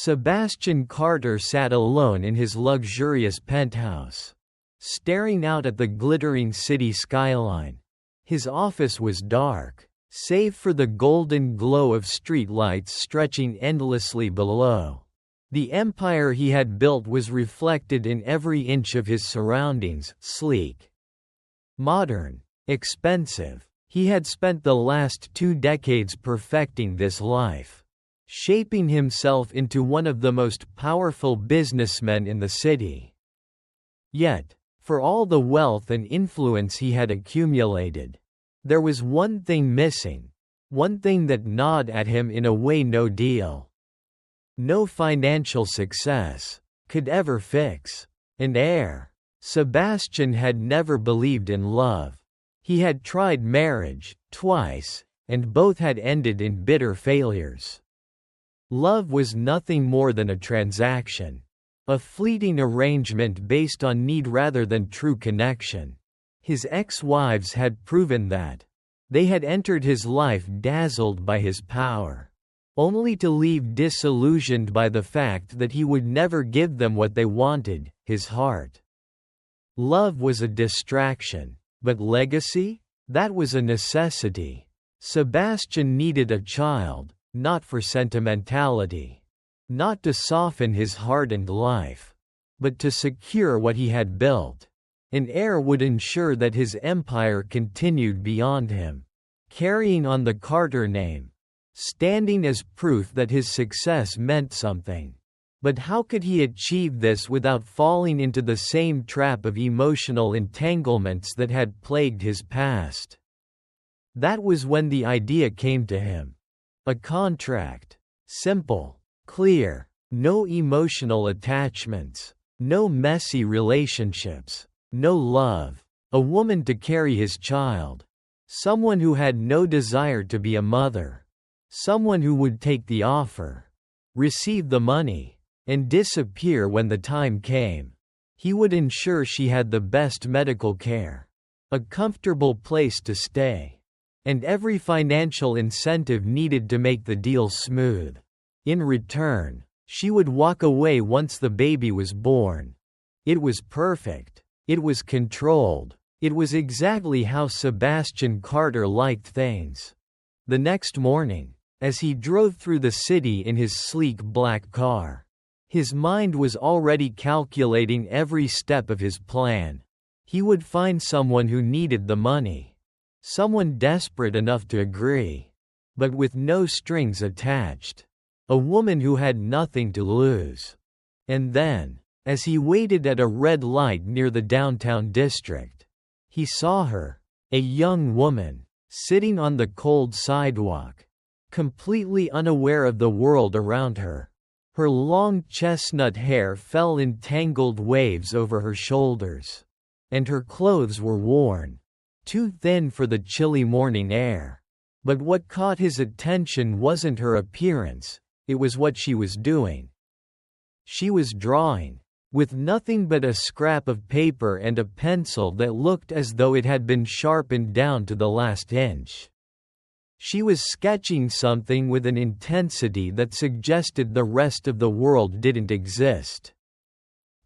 Sebastian Carter sat alone in his luxurious penthouse, staring out at the glittering city skyline. His office was dark, save for the golden glow of streetlights stretching endlessly below. The empire he had built was reflected in every inch of his surroundings, sleek, modern, expensive. He had spent the last 2 decades perfecting this life, shaping himself into one of the most powerful businessmen in the city. Yet, for all the wealth and influence he had accumulated, there was one thing missing, one thing that gnawed at him in a way no deal, no financial success, could ever fix. An heir. Sebastian had never believed in love. He had tried marriage, twice, and both had ended in bitter failures. Love was nothing more than a transaction, a fleeting arrangement based on need rather than true connection. His ex-wives had proven that. They had entered his life dazzled by his power, only to leave disillusioned by the fact that he would never give them what they wanted, his heart. Love was a distraction, but legacy? That was a necessity. Sebastian needed a child, not for sentimentality, not to soften his hardened life, but to secure what he had built. An heir would ensure that his empire continued beyond him, carrying on the Carter name, standing as proof that his success meant something. But how could he achieve this without falling into the same trap of emotional entanglements that had plagued his past? That was when the idea came to him. A contract. Simple, clear, no emotional attachments, no messy relationships, no love. A woman to carry his child. Someone who had no desire to be a mother. Someone who would take the offer, receive the money, and disappear when the time came. He would ensure she had the best medical care, a comfortable place to stay, and every financial incentive needed to make the deal smooth. In return, she would walk away once the baby was born. It was perfect. It was controlled. It was exactly how Sebastian Carter liked things. The next morning, as he drove through the city in his sleek black car, his mind was already calculating every step of his plan. He would find someone who needed the money. Someone desperate enough to agree, but with no strings attached. A woman who had nothing to lose. And then, as he waited at a red light near the downtown district, he saw her, a young woman, sitting on the cold sidewalk, completely unaware of the world around her. Her long chestnut hair fell in tangled waves over her shoulders, and her clothes were worn, too thin for the chilly morning air. But what caught his attention wasn't her appearance, it was what she was doing. She was drawing, with nothing but a scrap of paper and a pencil that looked as though it had been sharpened down to the last inch. She was sketching something with an intensity that suggested the rest of the world didn't exist.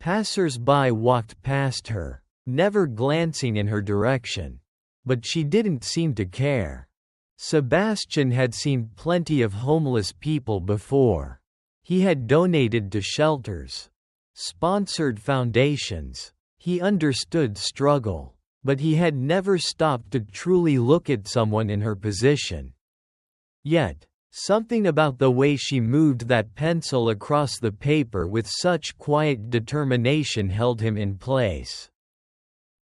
Passers-by walked past her, never glancing in her direction. But she didn't seem to care. Sebastian had seen plenty of homeless people before. He had donated to shelters, sponsored foundations. He understood struggle, but he had never stopped to truly look at someone in her position. Yet, something about the way she moved that pencil across the paper with such quiet determination held him in place.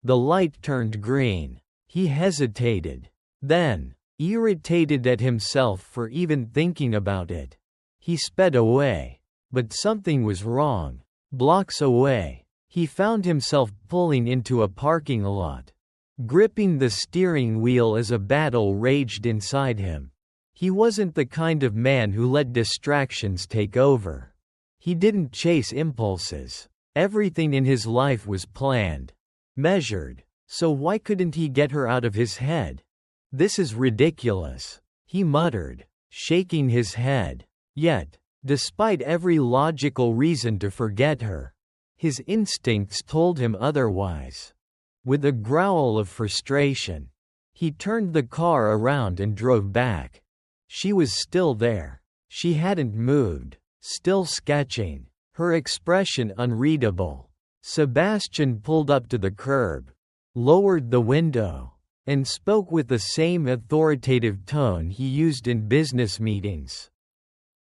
The light turned green. He hesitated. Then, irritated at himself for even thinking about it, he sped away. But something was wrong. Blocks away, he found himself pulling into a parking lot, gripping the steering wheel as a battle raged inside him. He wasn't the kind of man who let distractions take over. He didn't chase impulses. Everything in his life was planned, measured. So why couldn't he get her out of his head? This is ridiculous, he muttered, shaking his head. Yet, Despite every logical reason to forget her, his instincts told him otherwise. With a growl of frustration, he turned the car around and drove back. She was still there. She hadn't moved, still sketching, her expression unreadable. Sebastian pulled up to the curb, lowered the window, and spoke with the same authoritative tone he used in business meetings.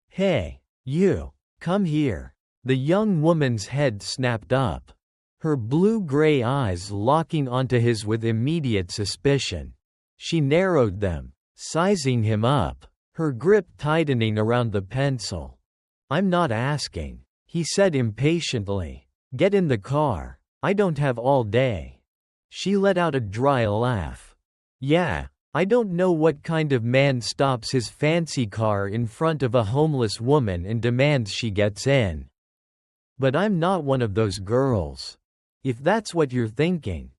"Hey, you, come here." The young woman's head snapped up, her blue-gray eyes locking onto his with immediate suspicion. She narrowed them, sizing him up, her grip tightening around the pencil. "I'm not asking," he said impatiently. "Get in the car. I don't have all day." She let out a dry laugh. "Yeah, I don't know what kind of man stops his fancy car in front of a homeless woman and demands she gets in. But I'm not one of those girls. If that's what you're thinking."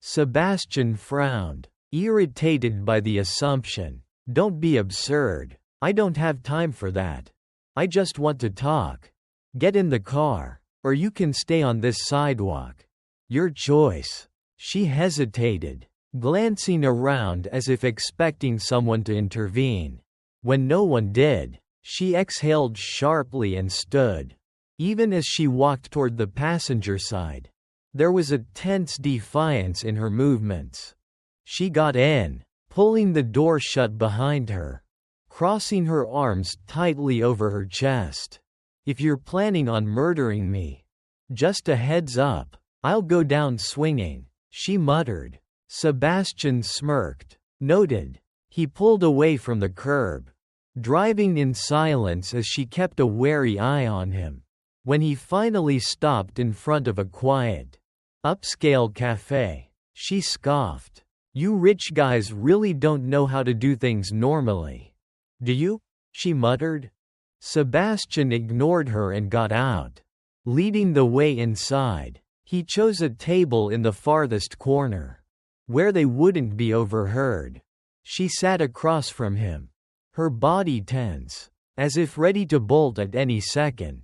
Sebastian frowned, irritated by the assumption. "Don't be absurd. I don't have time for that. I just want to talk. Get in the car, or you can stay on this sidewalk. Your choice." She hesitated, glancing around as if expecting someone to intervene. When no one did, she exhaled sharply and stood. Even as she walked toward the passenger side, there was a tense defiance in her movements. She got in, pulling the door shut behind her, crossing her arms tightly over her chest. "If you're planning on murdering me, just a heads up, I'll go down swinging," she muttered. Sebastian smirked. "Noted." He pulled away from the curb, driving in silence as she kept a wary eye on him. When he finally stopped in front of a quiet, upscale cafe, she scoffed. "You rich guys really don't know how to do things normally. Do you?" she muttered. Sebastian ignored her and got out. Leading the way inside, he chose a table in the farthest corner, where they wouldn't be overheard. She sat across from him, her body tense, as if ready to bolt at any second.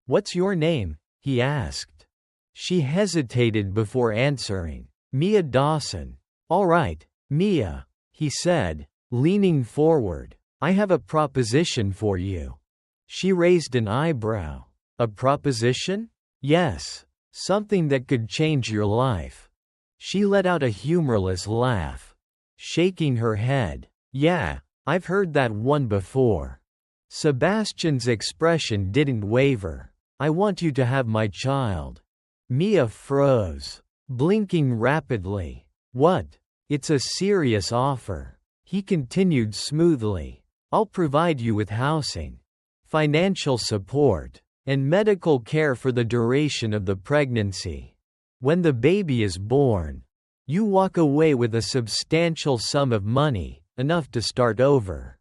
"What's your name?" he asked. She hesitated before answering. "Mia Dawson." "All right, Mia," he said, leaning forward. "I have a proposition for you." She raised an eyebrow. "A proposition?" "Yes. Something that could change your life." She let out a humorless laugh, shaking her head. "Yeah, I've heard that one before." Sebastian's expression didn't waver. "I want you to have my child." Mia froze, blinking rapidly. "What?" "It's a serious offer," he continued smoothly. "I'll provide you with housing, financial support, and medical care for the duration of the pregnancy. When the baby is born, you walk away with a substantial sum of money, enough to start over.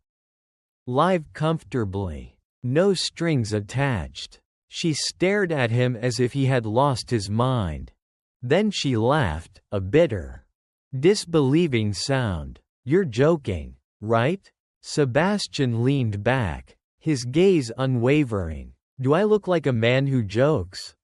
Live comfortably. No strings attached." She stared at him as if he had lost his mind. Then she laughed, a bitter, disbelieving sound. "You're joking, right?" Sebastian leaned back, his gaze unwavering. "Do I look like a man who jokes?"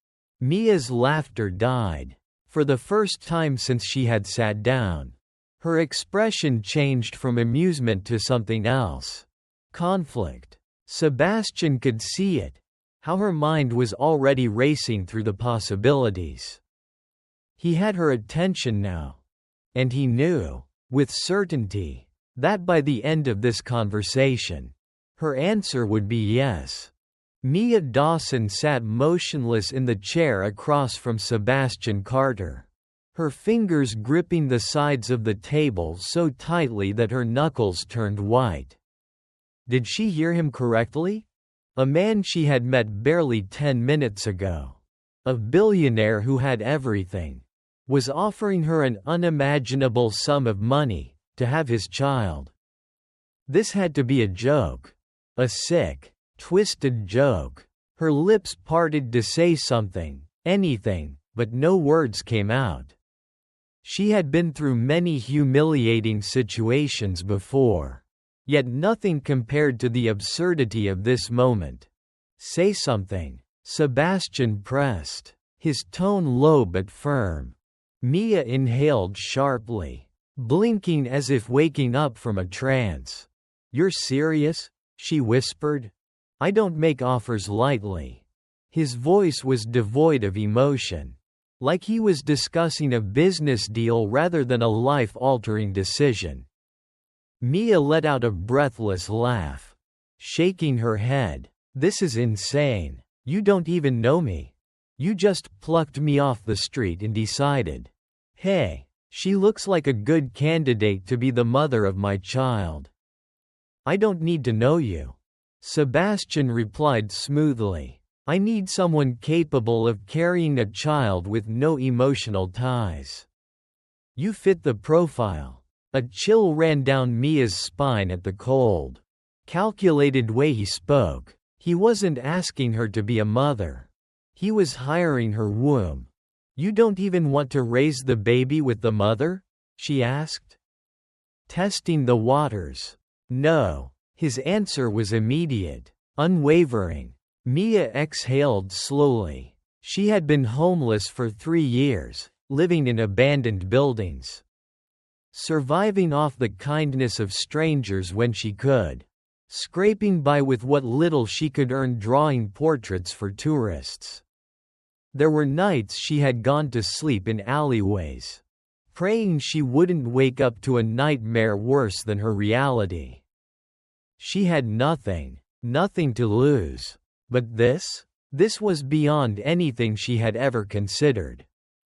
Mia's laughter died. For the first time since she had sat down, her expression changed from amusement to something else. Conflict. Sebastian could see it, how her mind was already racing through the possibilities. He had her attention now. And he knew, with certainty, that by the end of this conversation, her answer would be yes. Mia Dawson sat motionless in the chair across from Sebastian Carter, her fingers gripping the sides of the table so tightly that her knuckles turned white. Did she hear him correctly? A man she had met barely 10 minutes ago, a billionaire who had everything, was offering her an unimaginable sum of money to have his child. This had to be a joke. A sick, twisted joke. Her lips parted to say something, anything, but no words came out. She had been through many humiliating situations before, yet nothing compared to the absurdity of this moment. Say something. Sebastian pressed, his tone low but firm. Mia inhaled sharply, blinking as if waking up from a trance. You're serious? She whispered. I don't make offers lightly. His voice was devoid of emotion, like he was discussing a business deal rather than a life-altering decision. Mia let out a breathless laugh, shaking her head. This is insane. You don't even know me. You just plucked me off the street and decided, hey, she looks like a good candidate to be the mother of my child. I don't need to know you. Sebastian replied smoothly. I need someone capable of carrying a child with no emotional ties. You fit the profile. A chill ran down Mia's spine at the cold, calculated way he spoke. He wasn't asking her to be a mother. He was hiring her womb. You don't even want to raise the baby with the mother? She asked. Testing the waters. No. His answer was immediate, unwavering. Mia exhaled slowly. She had been homeless for 3 years, living in abandoned buildings, surviving off the kindness of strangers when she could, scraping by with what little she could earn drawing portraits for tourists. There were nights she had gone to sleep in alleyways, praying she wouldn't wake up to a nightmare worse than her reality. She had nothing to lose. But this was beyond anything she had ever considered.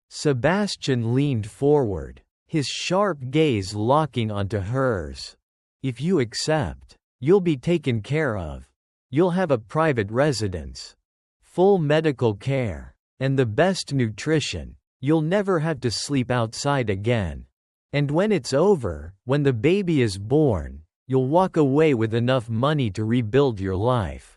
Sebastian leaned forward, his sharp gaze locking onto hers. If you accept, you'll be taken care of. You'll have a private residence, full medical care, and the best nutrition. You'll never have to sleep outside again. And when it's over, when the baby is born, you'll walk away with enough money to rebuild your life.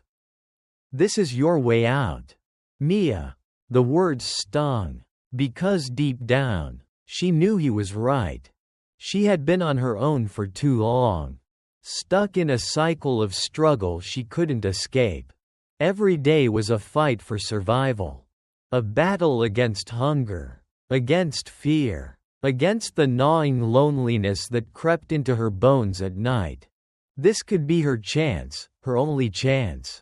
This is your way out. Mia. The words stung, because deep down, she knew he was right. She had been on her own for too long, stuck in a cycle of struggle she couldn't escape. Every day was a fight for survival. A battle against hunger, against fear, against the gnawing loneliness that crept into her bones at night. This could be her chance, her only chance.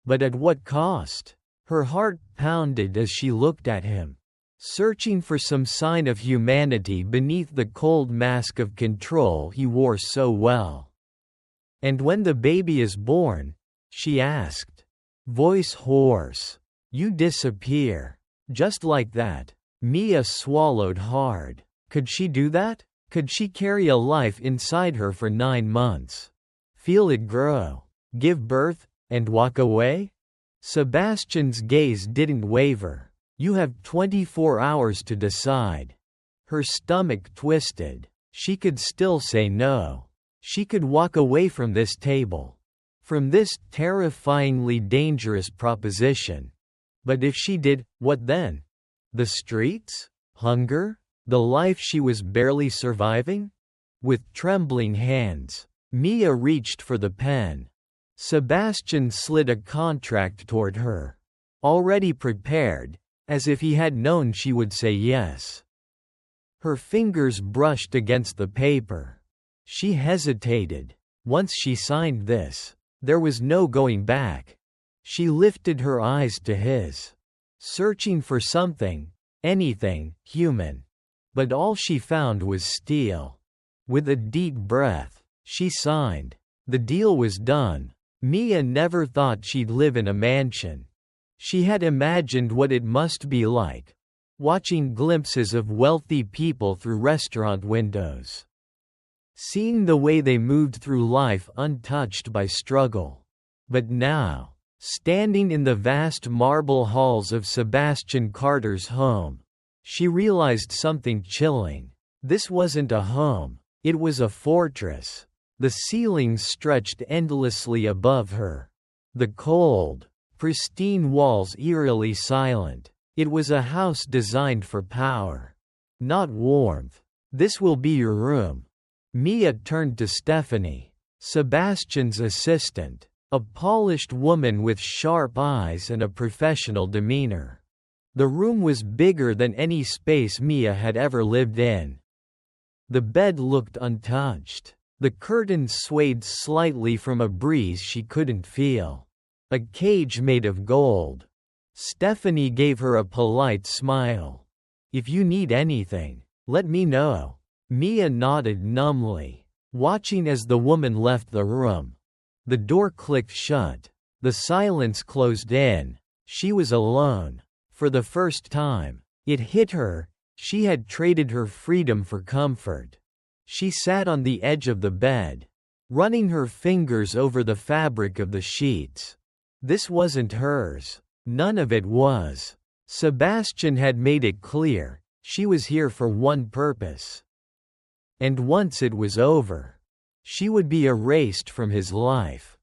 But at what cost? Her heart pounded as she looked at him, searching for some sign of humanity beneath the cold mask of control he wore so well. And when the baby is born, she asked, voice hoarse, you disappear. Just like that. Mia swallowed hard. Could she do that? Could she carry a life inside her for 9 months? Feel it grow, give birth, and walk away? Sebastian's gaze didn't waver. You have 24 hours to decide. Her stomach twisted. She could still say no. She could walk away from this table, from this terrifyingly dangerous proposition. But if she did, what then? The streets? Hunger? The life she was barely surviving? With trembling hands, Mia reached for the pen. Sebastian slid a contract toward her, already prepared, as if he had known she would say yes. Her fingers brushed against the paper. She hesitated. Once she signed this, there was no going back. She lifted her eyes to his, searching for something, anything, human. But all she found was steel. With a deep breath, she signed. The deal was done. Mia never thought she'd live in a mansion. She had imagined what it must be like, watching glimpses of wealthy people through restaurant windows, seeing the way they moved through life untouched by struggle. But now, standing in the vast marble halls of Sebastian Carter's home, she realized something chilling. This wasn't a home, it was a fortress. The ceilings stretched endlessly above her. The cold, pristine walls eerily silent. It was a house designed for power, not warmth. This will be your room. Mia turned to Stephanie, Sebastian's assistant. A polished woman with sharp eyes and a professional demeanor. The room was bigger than any space Mia had ever lived in. The bed looked untouched. The curtains swayed slightly from a breeze she couldn't feel. A cage made of gold. Stephanie gave her a polite smile. "If you need anything, let me know." Mia nodded numbly, watching as the woman left the room. The door clicked shut. The silence closed in. She was alone. For the first time, it hit her. She had traded her freedom for comfort. She sat on the edge of the bed, running her fingers over the fabric of the sheets. This wasn't hers. None of it was. Sebastian had made it clear, she was here for one purpose. And once it was over, she would be erased from his life.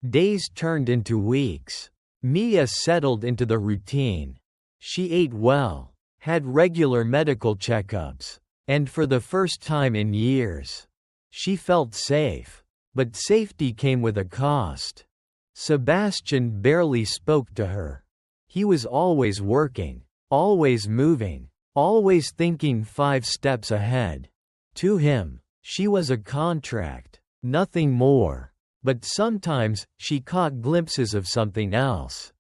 Days turned into weeks. Mia settled into the routine. She ate well, had regular medical checkups, and for the first time in years, she felt safe. But safety came with a cost. Sebastian barely spoke to her. He was always working, always moving, always thinking 5 steps ahead. To him, she was a contract, nothing more. But sometimes, she caught glimpses of something else.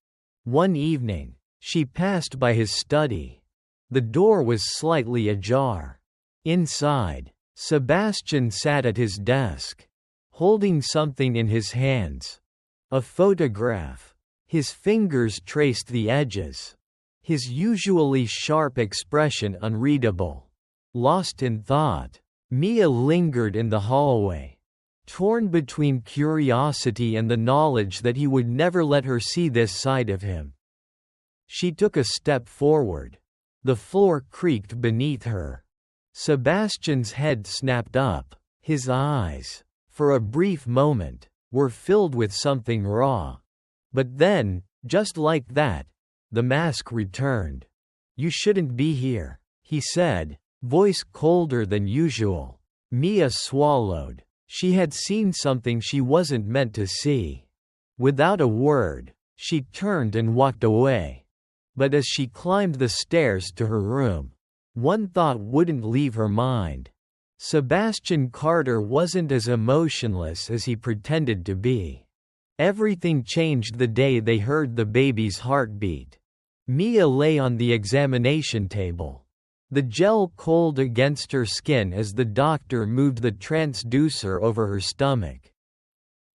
One evening, she passed by his study. The door was slightly ajar. Inside, Sebastian sat at his desk, holding something in his hands. A photograph. His fingers traced the edges. His usually sharp expression unreadable. Lost in thought, Mia lingered in the hallway, torn between curiosity and the knowledge that he would never let her see this side of him. She took a step forward. The floor creaked beneath her. Sebastian's head snapped up. His eyes, for a brief moment, were filled with something raw. But then, just like that, the mask returned. "You shouldn't be here," he said, voice colder than usual. Mia swallowed. She had seen something she wasn't meant to see. Without a word, she turned and walked away. But as she climbed the stairs to her room, one thought wouldn't leave her mind. Sebastian Carter wasn't as emotionless as he pretended to be. Everything changed the day they heard the baby's heartbeat. Mia lay on the examination table, the gel cold against her skin as the doctor moved the transducer over her stomach.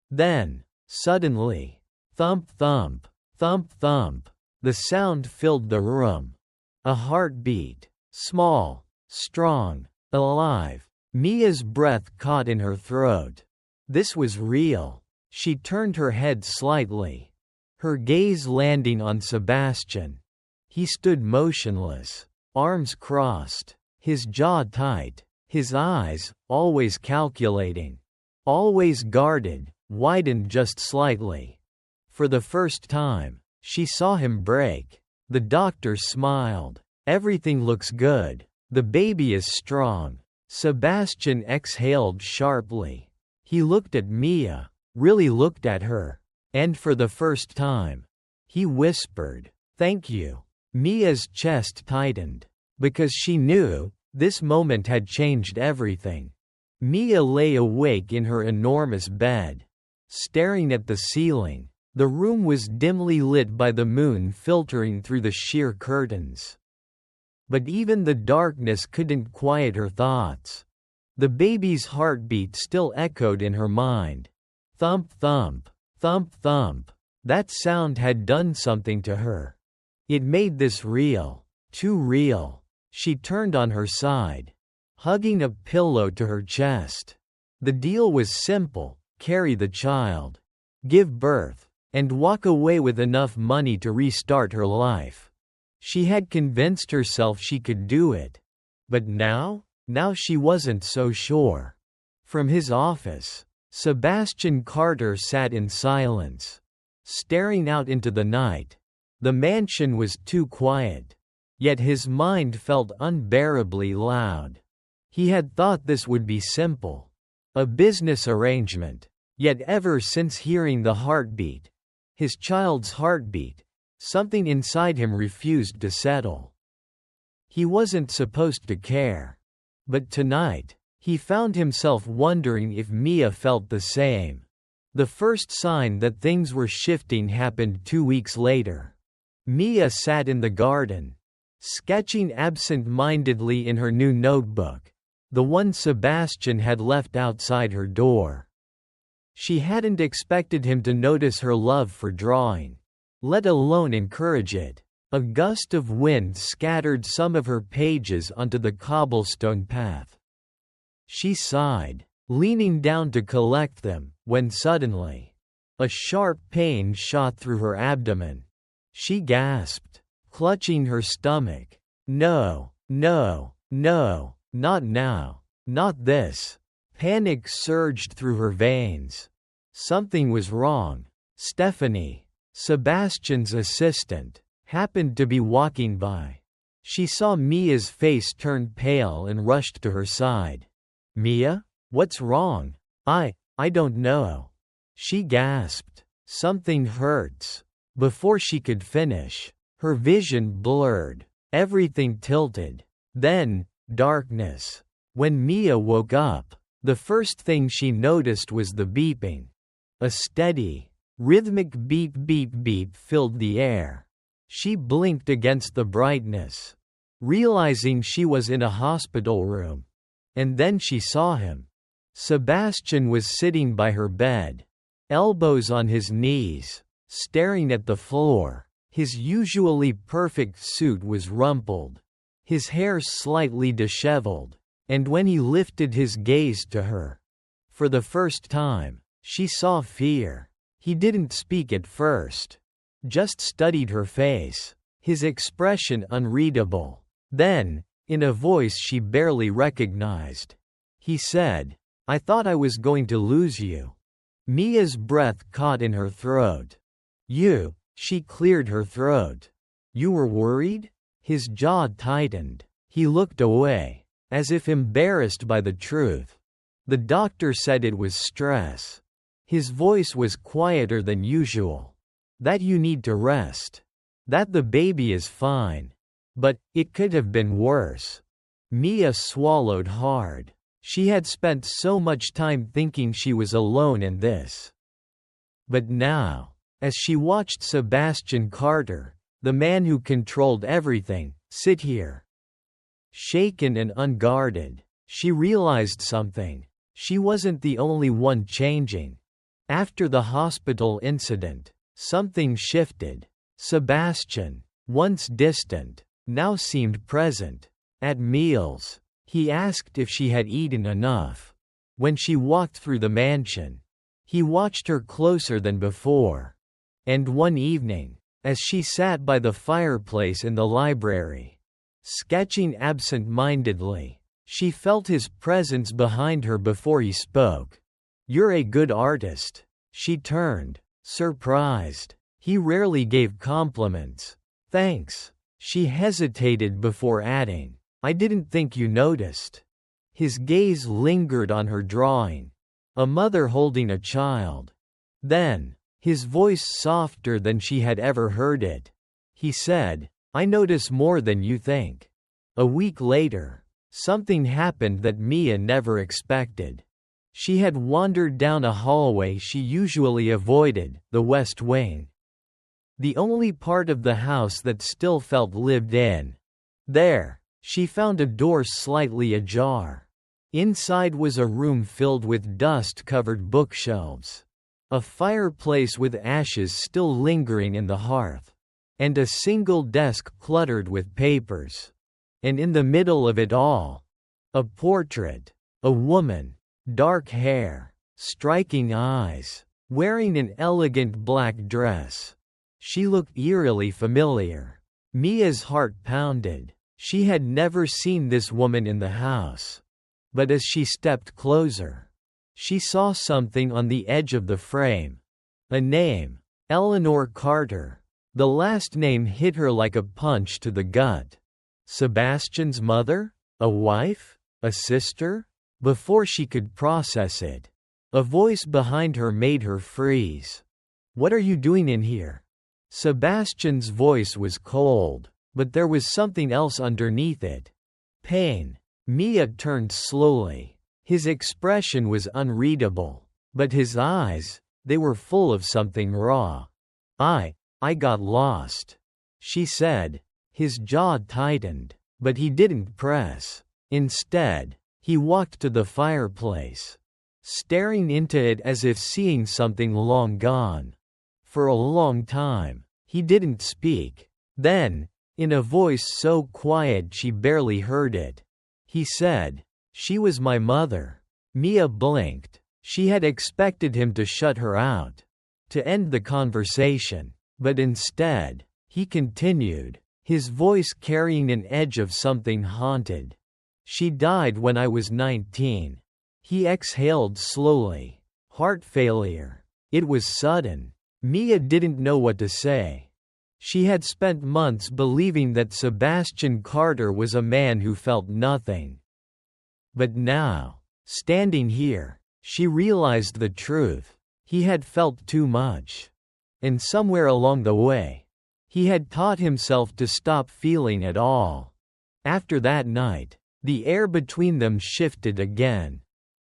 Then, suddenly, thump thump, thump thump, the sound filled the room. A heartbeat. Small, strong, alive. Mia's breath caught in her throat. This was real. She turned her head slightly, her gaze landing on Sebastian. He stood motionless, arms crossed, his jaw tight, his eyes, always calculating, always guarded, widened just slightly. For the first time, she saw him break. The doctor smiled. "Everything looks good. The baby is strong." Sebastian exhaled sharply. He looked at Mia, really looked at her. And for the first time, he whispered, "Thank you." Mia's chest tightened. Because she knew, this moment had changed everything. Mia lay awake in her enormous bed, staring at the ceiling. The room was dimly lit by the moon filtering through the sheer curtains. But even the darkness couldn't quiet her thoughts. The baby's heartbeat still echoed in her mind. Thump thump, thump thump. That sound had done something to her. It made this real, too real. She turned on her side, hugging a pillow to her chest. The deal was simple: carry the child, give birth, and walk away with enough money to restart her life. She had convinced herself she could do it. But now she wasn't so sure. From his office, Sebastian Carter sat in silence, staring out into the night. The mansion was too quiet, yet his mind felt unbearably loud. He had thought this would be simple. A business arrangement. Yet ever since hearing the heartbeat, his child's heartbeat, something inside him refused to settle. He wasn't supposed to care. But tonight, he found himself wondering if Mia felt the same. The first sign that things were shifting happened 2 weeks later. Mia sat in the garden, sketching absent-mindedly in her new notebook, the one Sebastian had left outside her door. She hadn't expected him to notice her love for drawing, let alone encourage it. A gust of wind scattered some of her pages onto the cobblestone path. She sighed, leaning down to collect them, when suddenly, a sharp pain shot through her abdomen. She gasped, clutching her stomach. No, no, no, not now, not this. Panic surged through her veins. Something was wrong. Stephanie, Sebastian's assistant, happened to be walking by. She saw Mia's face turn pale and rushed to her side. "Mia? What's wrong?" I don't know." She gasped. "Something hurts." Before she could finish, her vision blurred, everything tilted. Then, darkness. When Mia woke up, the first thing she noticed was the beeping. A steady, rhythmic beep beep beep filled the air. She blinked against the brightness, realizing she was in a hospital room. And then she saw him. Sebastian was sitting by her bed, elbows on his knees, staring at the floor. His usually perfect suit was rumpled, his hair slightly disheveled, and when he lifted his gaze to her, for the first time, she saw fear. He didn't speak at first, just studied her face, his expression unreadable. Then, in a voice she barely recognized, he said, "I thought I was going to lose you." Mia's breath caught in her throat. "You," she cleared her throat. "You were worried?" His jaw tightened. He looked away, as if embarrassed by the truth. "The doctor said it was stress." His voice was quieter than usual. "That you need to rest. That the baby is fine. But, it could have been worse." Mia swallowed hard. She had spent so much time thinking she was alone in this. But now, as she watched Sebastian Carter, the man who controlled everything, sit here, shaken and unguarded, she realized something. She wasn't the only one changing. After the hospital incident, something shifted. Sebastian, once distant, now seemed present. At meals, he asked if she had eaten enough. When she walked through the mansion, he watched her closer than before. And one evening, as she sat by the fireplace in the library, sketching absent-mindedly, she felt his presence behind her before he spoke. "You're a good artist." She turned, surprised. He rarely gave compliments. "Thanks." She hesitated before adding, "I didn't think you noticed." His gaze lingered on her drawing. A mother holding a child. Then, his voice softer than she had ever heard it, he said, "I notice more than you think." A week later, something happened that Mia never expected. She had wandered down a hallway she usually avoided, the West Wing. The only part of the house that still felt lived in. There, she found a door slightly ajar. Inside was a room filled with dust-covered bookshelves, a fireplace with ashes still lingering in the hearth, and a single desk cluttered with papers. And in the middle of it all, a portrait, a woman, dark hair, striking eyes, wearing an elegant black dress. She looked eerily familiar. Mia's heart pounded. She had never seen this woman in the house. But as she stepped closer, she saw something on the edge of the frame. A name, Eleanor Carter. The last name hit her like a punch to the gut. Sebastian's mother? A wife? A sister? Before she could process it, A voice behind her made her freeze. "What are you doing in here?" Sebastian's voice was cold, but there was something else underneath it. Pain. Mia turned slowly. His expression was unreadable, but his eyes, they were full of something raw. I got lost," she said. His jaw tightened, but he didn't press. Instead, he walked to the fireplace, staring into it as if seeing something long gone. For a long time, he didn't speak. Then, in a voice so quiet she barely heard it, he said, "She was my mother." Mia blinked. She had expected him to shut her out, to end the conversation, but instead, he continued, his voice carrying an edge of something haunted. "She died when I was 19. He exhaled slowly. "Heart failure. It was sudden." Mia didn't know what to say. She had spent months believing that Sebastian Carter was a man who felt nothing. But now, standing here, she realized the truth. He had felt too much. And somewhere along the way, he had taught himself to stop feeling at all. After that night, the air between them shifted again.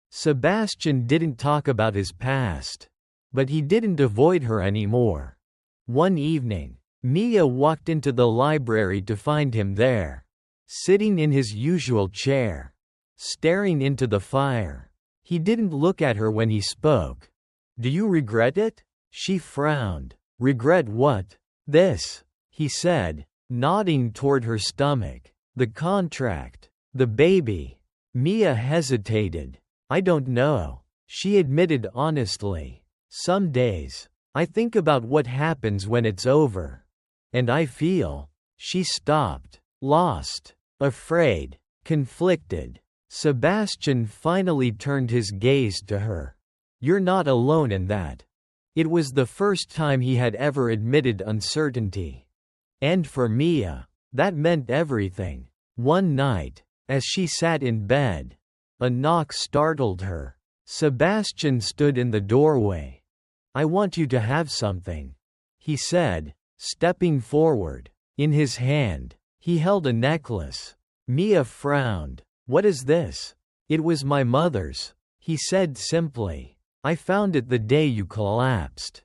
Sebastian didn't talk about his past, but he didn't avoid her anymore. One evening, Mia walked into the library to find him there, sitting in his usual chair, staring into the fire. He didn't look at her when he spoke. "Do you regret it?" She frowned. "Regret what?" "This," he said, nodding toward her stomach. "The contract. The baby." Mia hesitated. "I don't know," she admitted honestly. "Some days, I think about what happens when it's over. And I feel." She stopped, lost, afraid, conflicted. Sebastian finally turned his gaze to her. "You're not alone in that." It was the first time he had ever admitted uncertainty. And for Mia, that meant everything. One night, as she sat in bed, a knock startled her. Sebastian stood in the doorway. "I want you to have something," he said, stepping forward. In his hand, he held a necklace. Mia frowned. "What is this?" "It was my mother's," he said simply. "I found it the day you collapsed."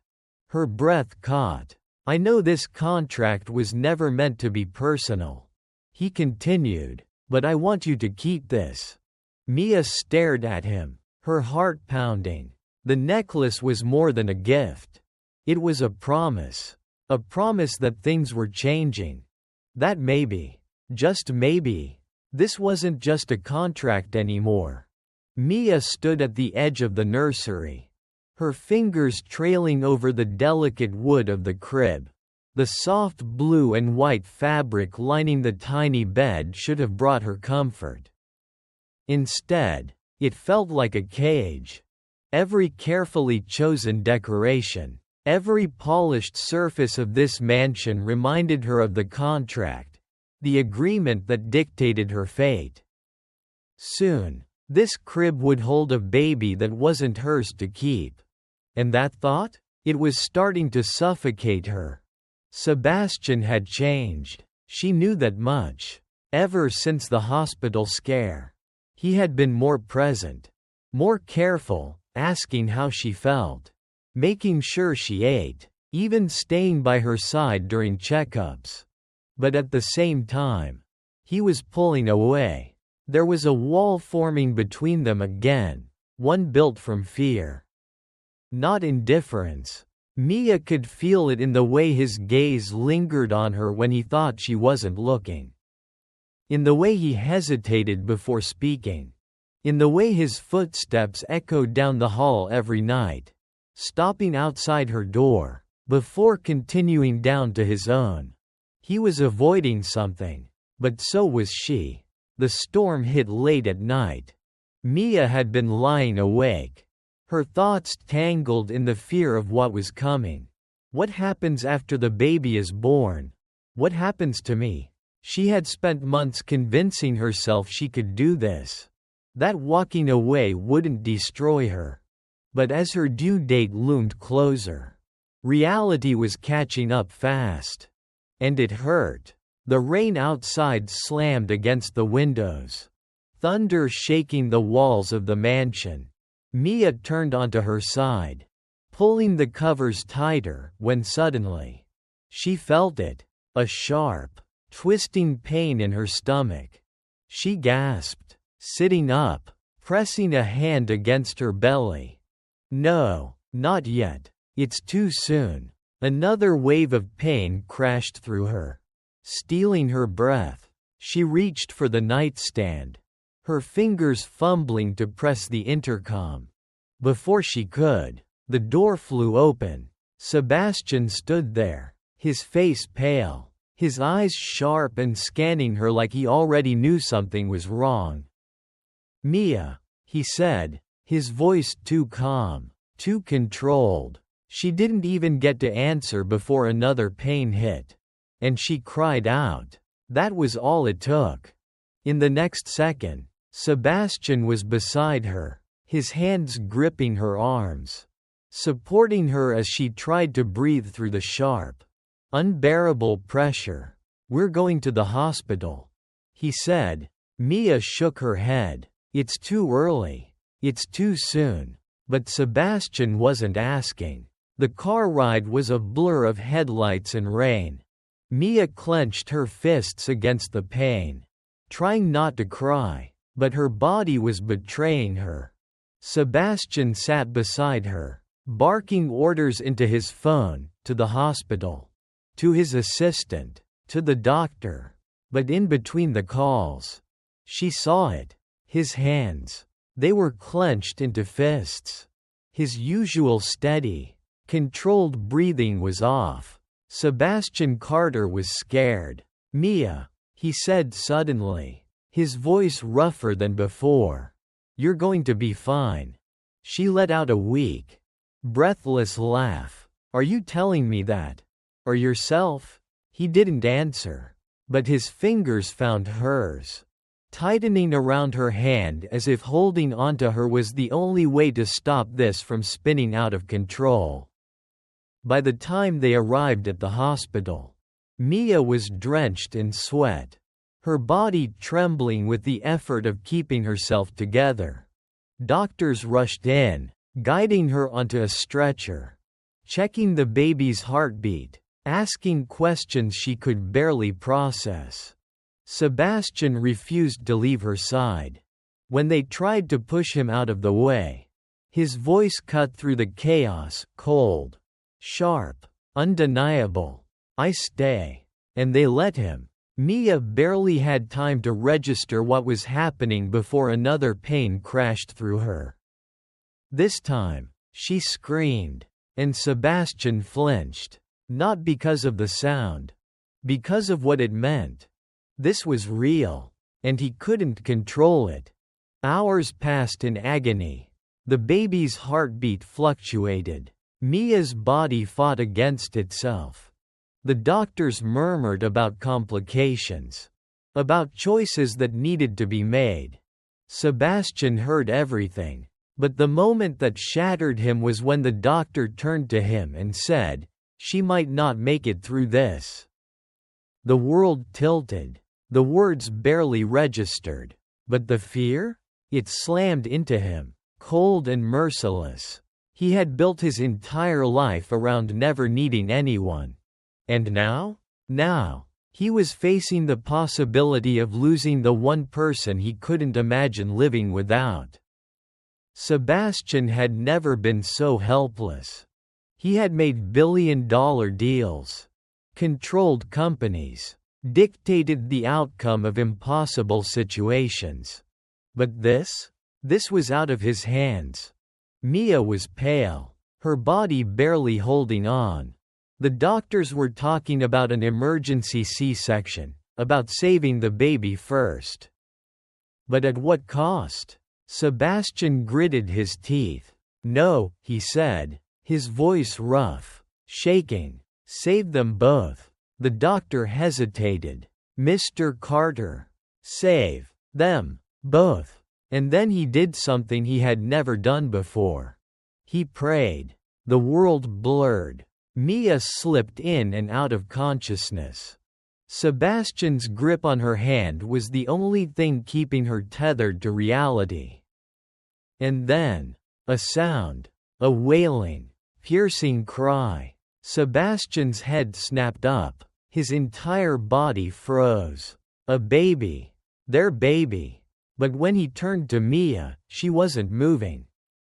Her breath caught. "I know this contract was never meant to be personal," he continued, "but I want you to keep this." Mia stared at him, her heart pounding. The necklace was more than a gift. It was a promise. A promise that things were changing. That maybe, just maybe, this wasn't just a contract anymore. Mia stood at the edge of the nursery, her fingers trailing over the delicate wood of the crib. The soft blue and white fabric lining the tiny bed should have brought her comfort. Instead, it felt like a cage. Every carefully chosen decoration, every polished surface of this mansion reminded her of the contract, the agreement that dictated her fate. Soon, this crib would hold a baby that wasn't hers to keep. And that thought? It was starting to suffocate her. Sebastian had changed. She knew that much. Ever since the hospital scare, he had been more present, more careful, asking how she felt, making sure she ate, even staying by her side during checkups. But at the same time, he was pulling away. There was a wall forming between them again, one built from fear. Not indifference. Mia could feel it in the way his gaze lingered on her when he thought she wasn't looking. In the way he hesitated before speaking. In the way his footsteps echoed down the hall every night, stopping outside her door, before continuing down to his own. He was avoiding something, but so was she. The storm hit late at night. Mia had been lying awake, her thoughts tangled in the fear of what was coming. What happens after the baby is born? What happens to me? She had spent months convincing herself she could do this, that walking away wouldn't destroy her. But as her due date loomed closer, reality was catching up fast. And it hurt. The rain outside slammed against the windows, thunder shaking the walls of the mansion. Mia turned onto her side, pulling the covers tighter, when suddenly she felt it, a sharp, twisting pain in her stomach. She gasped, sitting up, pressing a hand against her belly. No, not yet. It's too soon. Another wave of pain crashed through her, stealing her breath. She reached for the nightstand, her fingers fumbling to press the intercom. Before she could, the door flew open. Sebastian stood there, his face pale, his eyes sharp and scanning her like he already knew something was wrong. "Mia," he said, his voice too calm, too controlled. She didn't even get to answer before another pain hit. And she cried out. That was all it took. In the next second, Sebastian was beside her, his hands gripping her arms, supporting her as she tried to breathe through the sharp, unbearable pressure. "We're going to the hospital," he said. Mia shook her head. "It's too early. It's too soon." But Sebastian wasn't asking. The car ride was a blur of headlights and rain. Mia clenched her fists against the pain, trying not to cry, but her body was betraying her. Sebastian sat beside her, barking orders into his phone, to the hospital, to his assistant, to the doctor. But in between the calls, she saw it. His hands. They were clenched into fists. His usual steady, controlled breathing was off. Sebastian Carter was scared. "Mia," he said suddenly, his voice rougher than before. "You're going to be fine." She let out a weak, breathless laugh. "Are you telling me that? Or yourself?" He didn't answer, but his fingers found hers, tightening around her hand as if holding onto her was the only way to stop this from spinning out of control. By the time they arrived at the hospital, Mia was drenched in sweat, her body trembling with the effort of keeping herself together. Doctors rushed in, guiding her onto a stretcher, checking the baby's heartbeat, asking questions she could barely process. Sebastian refused to leave her side. When they tried to push him out of the way, his voice cut through the chaos, cold, sharp, undeniable. "I stay." And they let him. Mia barely had time to register what was happening before another pain crashed through her. This time, she screamed, and Sebastian flinched. Not because of the sound, because of what it meant. This was real, and he couldn't control it. Hours passed in agony. The baby's heartbeat fluctuated. Mia's body fought against itself. The doctors murmured about complications, about choices that needed to be made. Sebastian heard everything, but the moment that shattered him was when the doctor turned to him and said, "She might not make it through this." The world tilted. The words barely registered. But the fear? It slammed into him, cold and merciless. He had built his entire life around never needing anyone. And now? Now, he was facing the possibility of losing the one person he couldn't imagine living without. Sebastian had never been so helpless. He had made billion-dollar deals, controlled companies, dictated the outcome of impossible situations. But this was out of his hands. Mia was pale, her body barely holding on. The doctors were talking about an emergency C-section, about saving the baby first. But at what cost? Sebastian gritted his teeth. "No," he said, his voice rough, shaking. "Save them both." The doctor hesitated. "Mr. Carter, save them both." And then he did something he had never done before. He prayed. The world blurred. Mia slipped in and out of consciousness. Sebastian's grip on her hand was the only thing keeping her tethered to reality. And then, a sound. A wailing, piercing cry. Sebastian's head snapped up. His entire body froze. A baby. Their baby. But when he turned to Mia, she wasn't moving.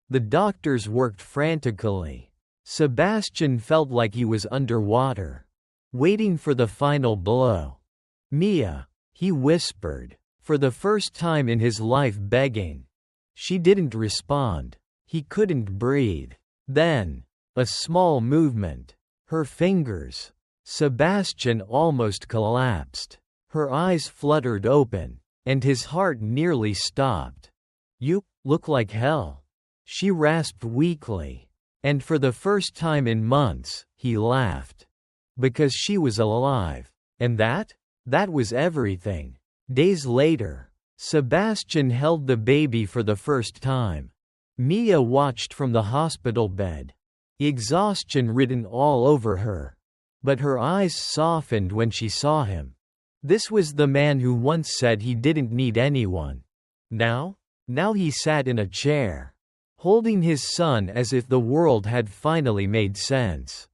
The doctors worked frantically. Sebastian felt like he was underwater, waiting for the final blow. "Mia," he whispered, for the first time in his life begging. She didn't respond. He couldn't breathe. Then, a small movement. Her fingers. Sebastian almost collapsed. Her eyes fluttered open, and his heart nearly stopped. "You look like hell," she rasped weakly. And for the first time in months, he laughed. Because she was alive. And that was everything. Days later, Sebastian held the baby for the first time. Mia watched from the hospital bed, exhaustion written all over her. But her eyes softened when she saw him. This was the man who once said he didn't need anyone. Now he sat in a chair, holding his son as if the world had finally made sense.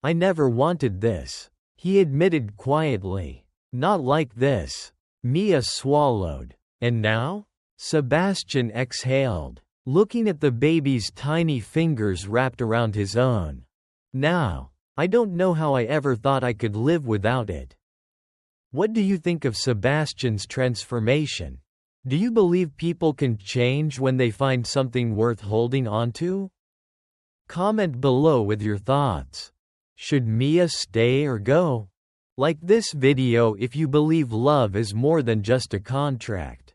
"I never wanted this," he admitted quietly. "Not like this." Mia swallowed. "And now?" Sebastian exhaled, looking at the baby's tiny fingers wrapped around his own. "Now, I don't know how I ever thought I could live without it." What do you think of Sebastian's transformation? Do you believe people can change when they find something worth holding onto? Comment below with your thoughts. Should Mia stay or go? Like this video if you believe love is more than just a contract.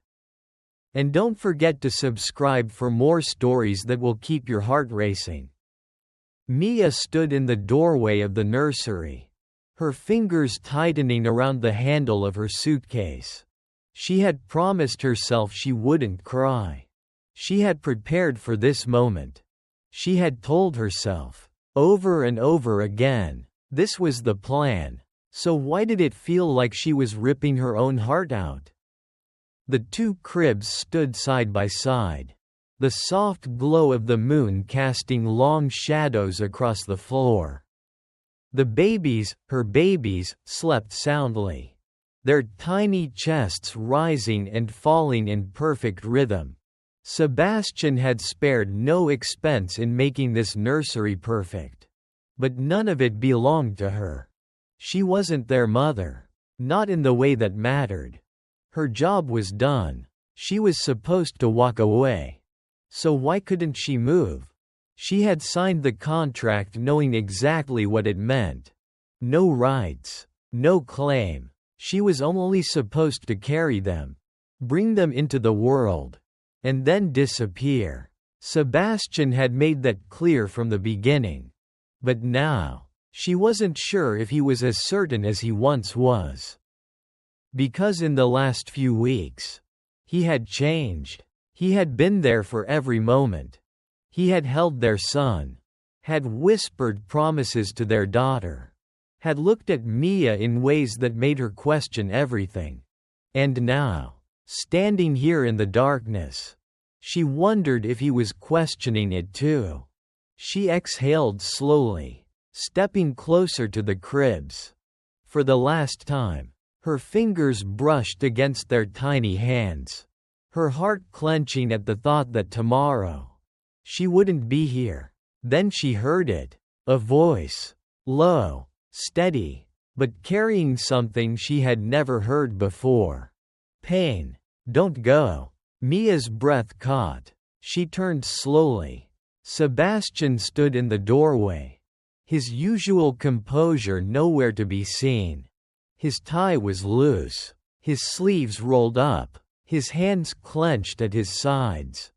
And don't forget to subscribe for more stories that will keep your heart racing. Mia stood in the doorway of the nursery, her fingers tightening around the handle of her suitcase. She had promised herself she wouldn't cry. She had prepared for this moment. She had told herself, over and over again, this was the plan. So why did it feel like she was ripping her own heart out? The two cribs stood side by side, the soft glow of the moon casting long shadows across the floor. The babies, her babies, slept soundly, their tiny chests rising and falling in perfect rhythm. Sebastian had spared no expense in making this nursery perfect. But none of it belonged to her. She wasn't their mother. Not in the way that mattered. Her job was done. She was supposed to walk away. So why couldn't she move? She had signed the contract knowing exactly what it meant. No rights. No claim. She was only supposed to carry them, bring them into the world, and then disappear. Sebastian had made that clear from the beginning. But now, she wasn't sure if he was as certain as he once was. Because in the last few weeks, he had changed. He had been there for every moment. He had held their son, had whispered promises to their daughter, had looked at Mia in ways that made her question everything. And now, standing here in the darkness, she wondered if he was questioning it too. She exhaled slowly, stepping closer to the cribs. For the last time, her fingers brushed against their tiny hands, her heart clenching at the thought that tomorrow, she wouldn't be here. Then she heard it, a voice, low, steady, but carrying something she had never heard before. "Pain, don't go." Mia's breath caught. She turned slowly. Sebastian stood in the doorway, his usual composure nowhere to be seen. His tie was loose, his sleeves rolled up, his hands clenched at his sides.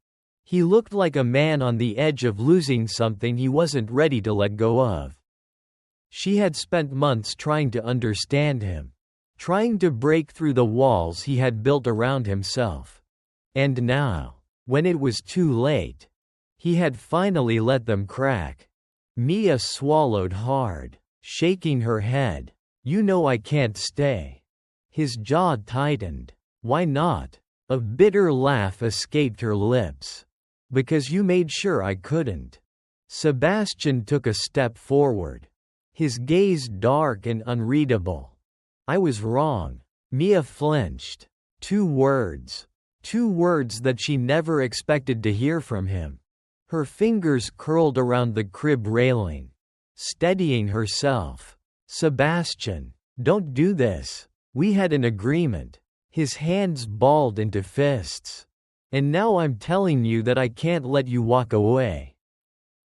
He looked like a man on the edge of losing something he wasn't ready to let go of. She had spent months trying to understand him, trying to break through the walls he had built around himself. And now, when it was too late, He had finally let them crack. Mia swallowed hard, shaking her head. "You know I can't stay." His jaw tightened. "Why not?" A bitter laugh escaped her lips. "Because you made sure I couldn't." Sebastian took a step forward, his gaze dark and unreadable. "I was wrong." Mia flinched. Two words that she never expected to hear from him. Her fingers curled around the crib railing, steadying herself. "Sebastian, don't do this. We had an agreement." His hands balled into fists. "And now I'm telling you that I can't let you walk away."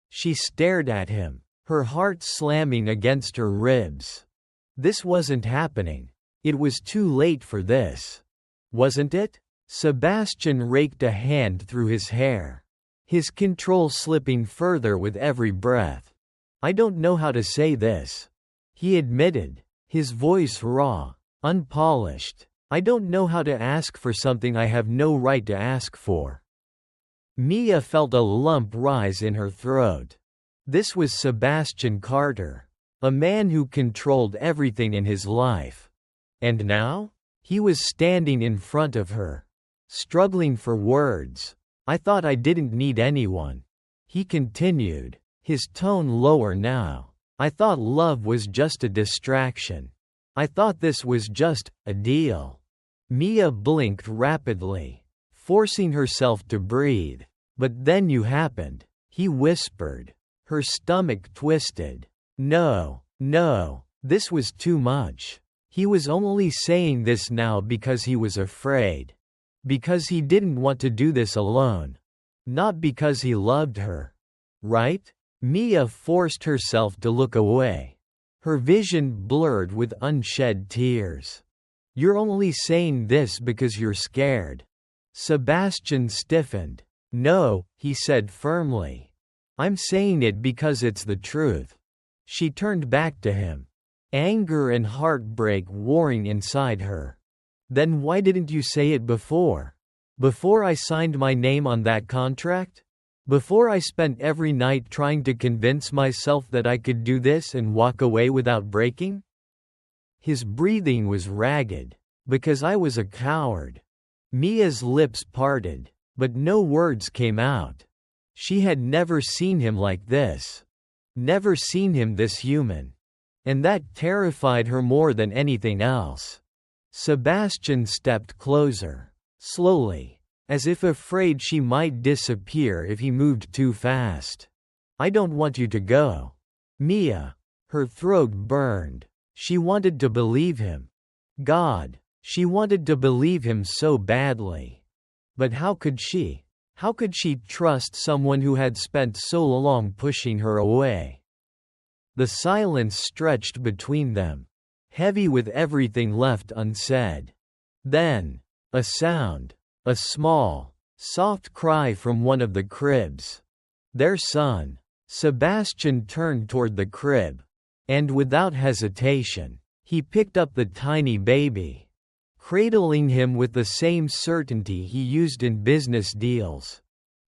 She stared at him, her heart slamming against her ribs. This wasn't happening. It was too late for this. Wasn't it? Sebastian raked a hand through his hair, his control slipping further with every breath. "I don't know how to say this," he admitted, his voice raw, unpolished. "I don't know how to ask for something I have no right to ask for." Mia felt a lump rise in her throat. This was Sebastian Carter, a man who controlled everything in his life. And now? He was standing in front of her, struggling for words. "I thought I didn't need anyone," he continued, his tone lower now. "I thought love was just a distraction. I thought this was just a deal." Mia blinked rapidly, forcing herself to breathe. "But then you happened," he whispered. Her stomach twisted. No, this was too much. He was only saying this now because he was afraid. Because he didn't want to do this alone. Not because he loved her. Right? Mia forced herself to look away, her vision blurred with unshed tears. "You're only saying this because you're scared." Sebastian stiffened. "No," he said firmly. "I'm saying it because it's the truth." She turned back to him, anger and heartbreak warring inside her. "Then why didn't you say it before? Before I signed my name on that contract? Before I spent every night trying to convince myself that I could do this and walk away without breaking?" His breathing was ragged. "Because I was a coward." Mia's lips parted, but no words came out. She had never seen him like this. Never seen him this human. And that terrified her more than anything else. Sebastian stepped closer, slowly, as if afraid she might disappear if he moved too fast. "I don't want you to go." Mia. Her throat burned. She wanted to believe him. God, she wanted to believe him so badly. But how could she? How could she trust someone who had spent so long pushing her away? The silence stretched between them, heavy with everything left unsaid. Then, a sound, a small, soft cry from one of the cribs. Their son. Sebastian turned toward the crib, and without hesitation, he picked up the tiny baby, cradling him with the same certainty he used in business deals.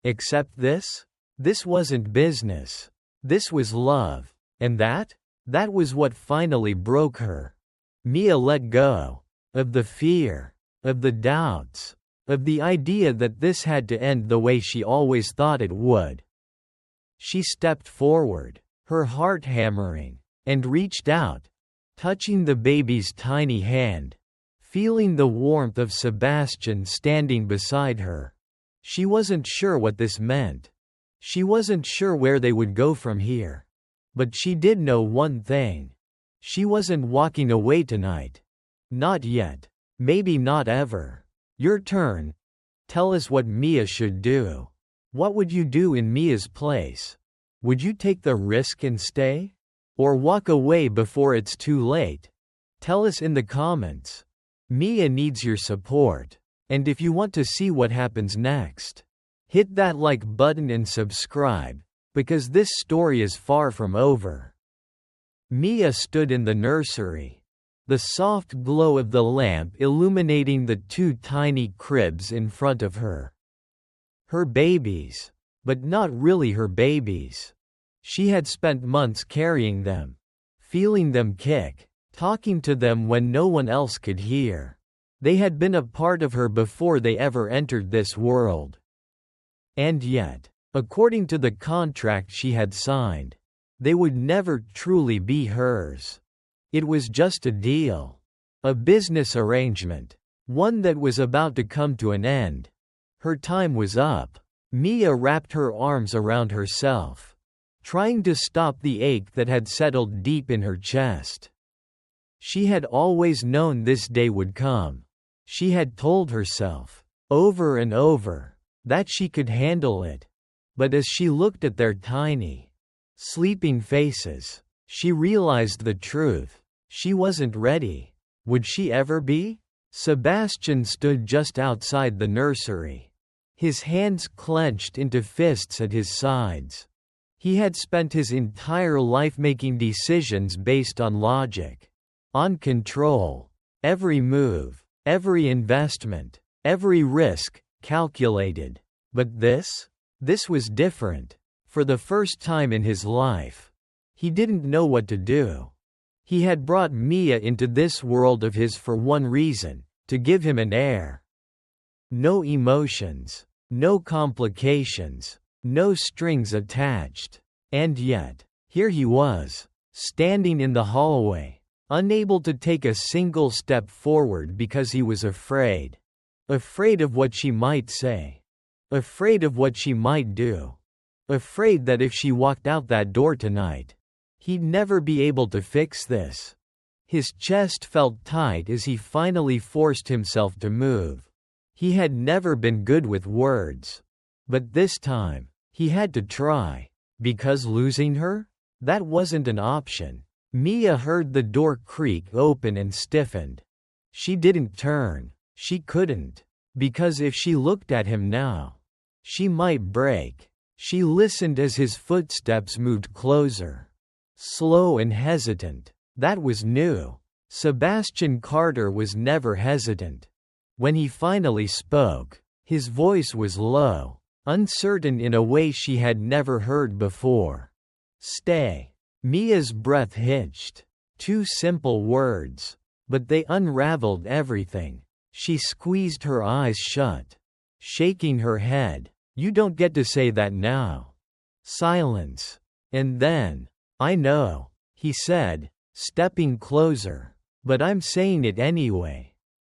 Except this? This wasn't business. This was love. And that was what finally broke her. Mia let go of the fear, of the doubts, of the idea that this had to end the way she always thought it would. She stepped forward, her heart hammering, and reached out, touching the baby's tiny hand, feeling the warmth of Sebastian standing beside her. She wasn't sure what this meant. She wasn't sure where they would go from here. But she did know one thing. She wasn't walking away tonight. Not yet. Maybe not ever. Your turn. Tell us what Mia should do. What would you do in Mia's place? Would you take the risk and stay? Or walk away before it's too late? Tell us in the comments. Mia needs your support. And if you want to see what happens next, hit that like button and subscribe, because this story is far from over. Mia stood in the nursery, the soft glow of the lamp illuminating the two tiny cribs in front of her. Her babies, But not really her babies. She had spent months carrying them, feeling them kick, talking to them when no one else could hear. They had been a part of her before they ever entered this world. And yet, according to the contract she had signed, they would never truly be hers. It was just a deal. A business arrangement. One that was about to come to an end. Her time was up. Mia wrapped her arms around herself, trying to stop the ache that had settled deep in her chest. She had always known this day would come. She had told herself, over and over, that she could handle it. But as she looked at their tiny, sleeping faces, she realized the truth. She wasn't ready. Would she ever be? Sebastian stood just outside the nursery, his hands clenched into fists at his sides. He had spent his entire life making decisions based on logic, on control. Every move, every investment, every risk, calculated. But this was different. For the first time in his life, he didn't know what to do. He had brought Mia into this world of his for one reason, to give him an heir. No emotions, no complications, no strings attached. And yet, here he was, standing in the hallway, unable to take a single step forward because he was afraid. Afraid of what she might say. Afraid of what she might do. Afraid that if she walked out that door tonight, he'd never be able to fix this. His chest felt tight as he finally forced himself to move. He had never been good with words. But this time, he had to try. Because losing her? That wasn't an option. Mia heard the door creak open and stiffened. She didn't turn. She couldn't. Because if she looked at him now, she might break. She listened as his footsteps moved closer. Slow and hesitant. That was new. Sebastian Carter was never hesitant. When he finally spoke, his voice was low, uncertain in a way she had never heard before. Stay. Mia's breath hitched. 2 simple words. But they unraveled everything. She squeezed her eyes shut, shaking her head. You don't get to say that now. Silence. And then, I know, he said, stepping closer. But I'm saying it anyway.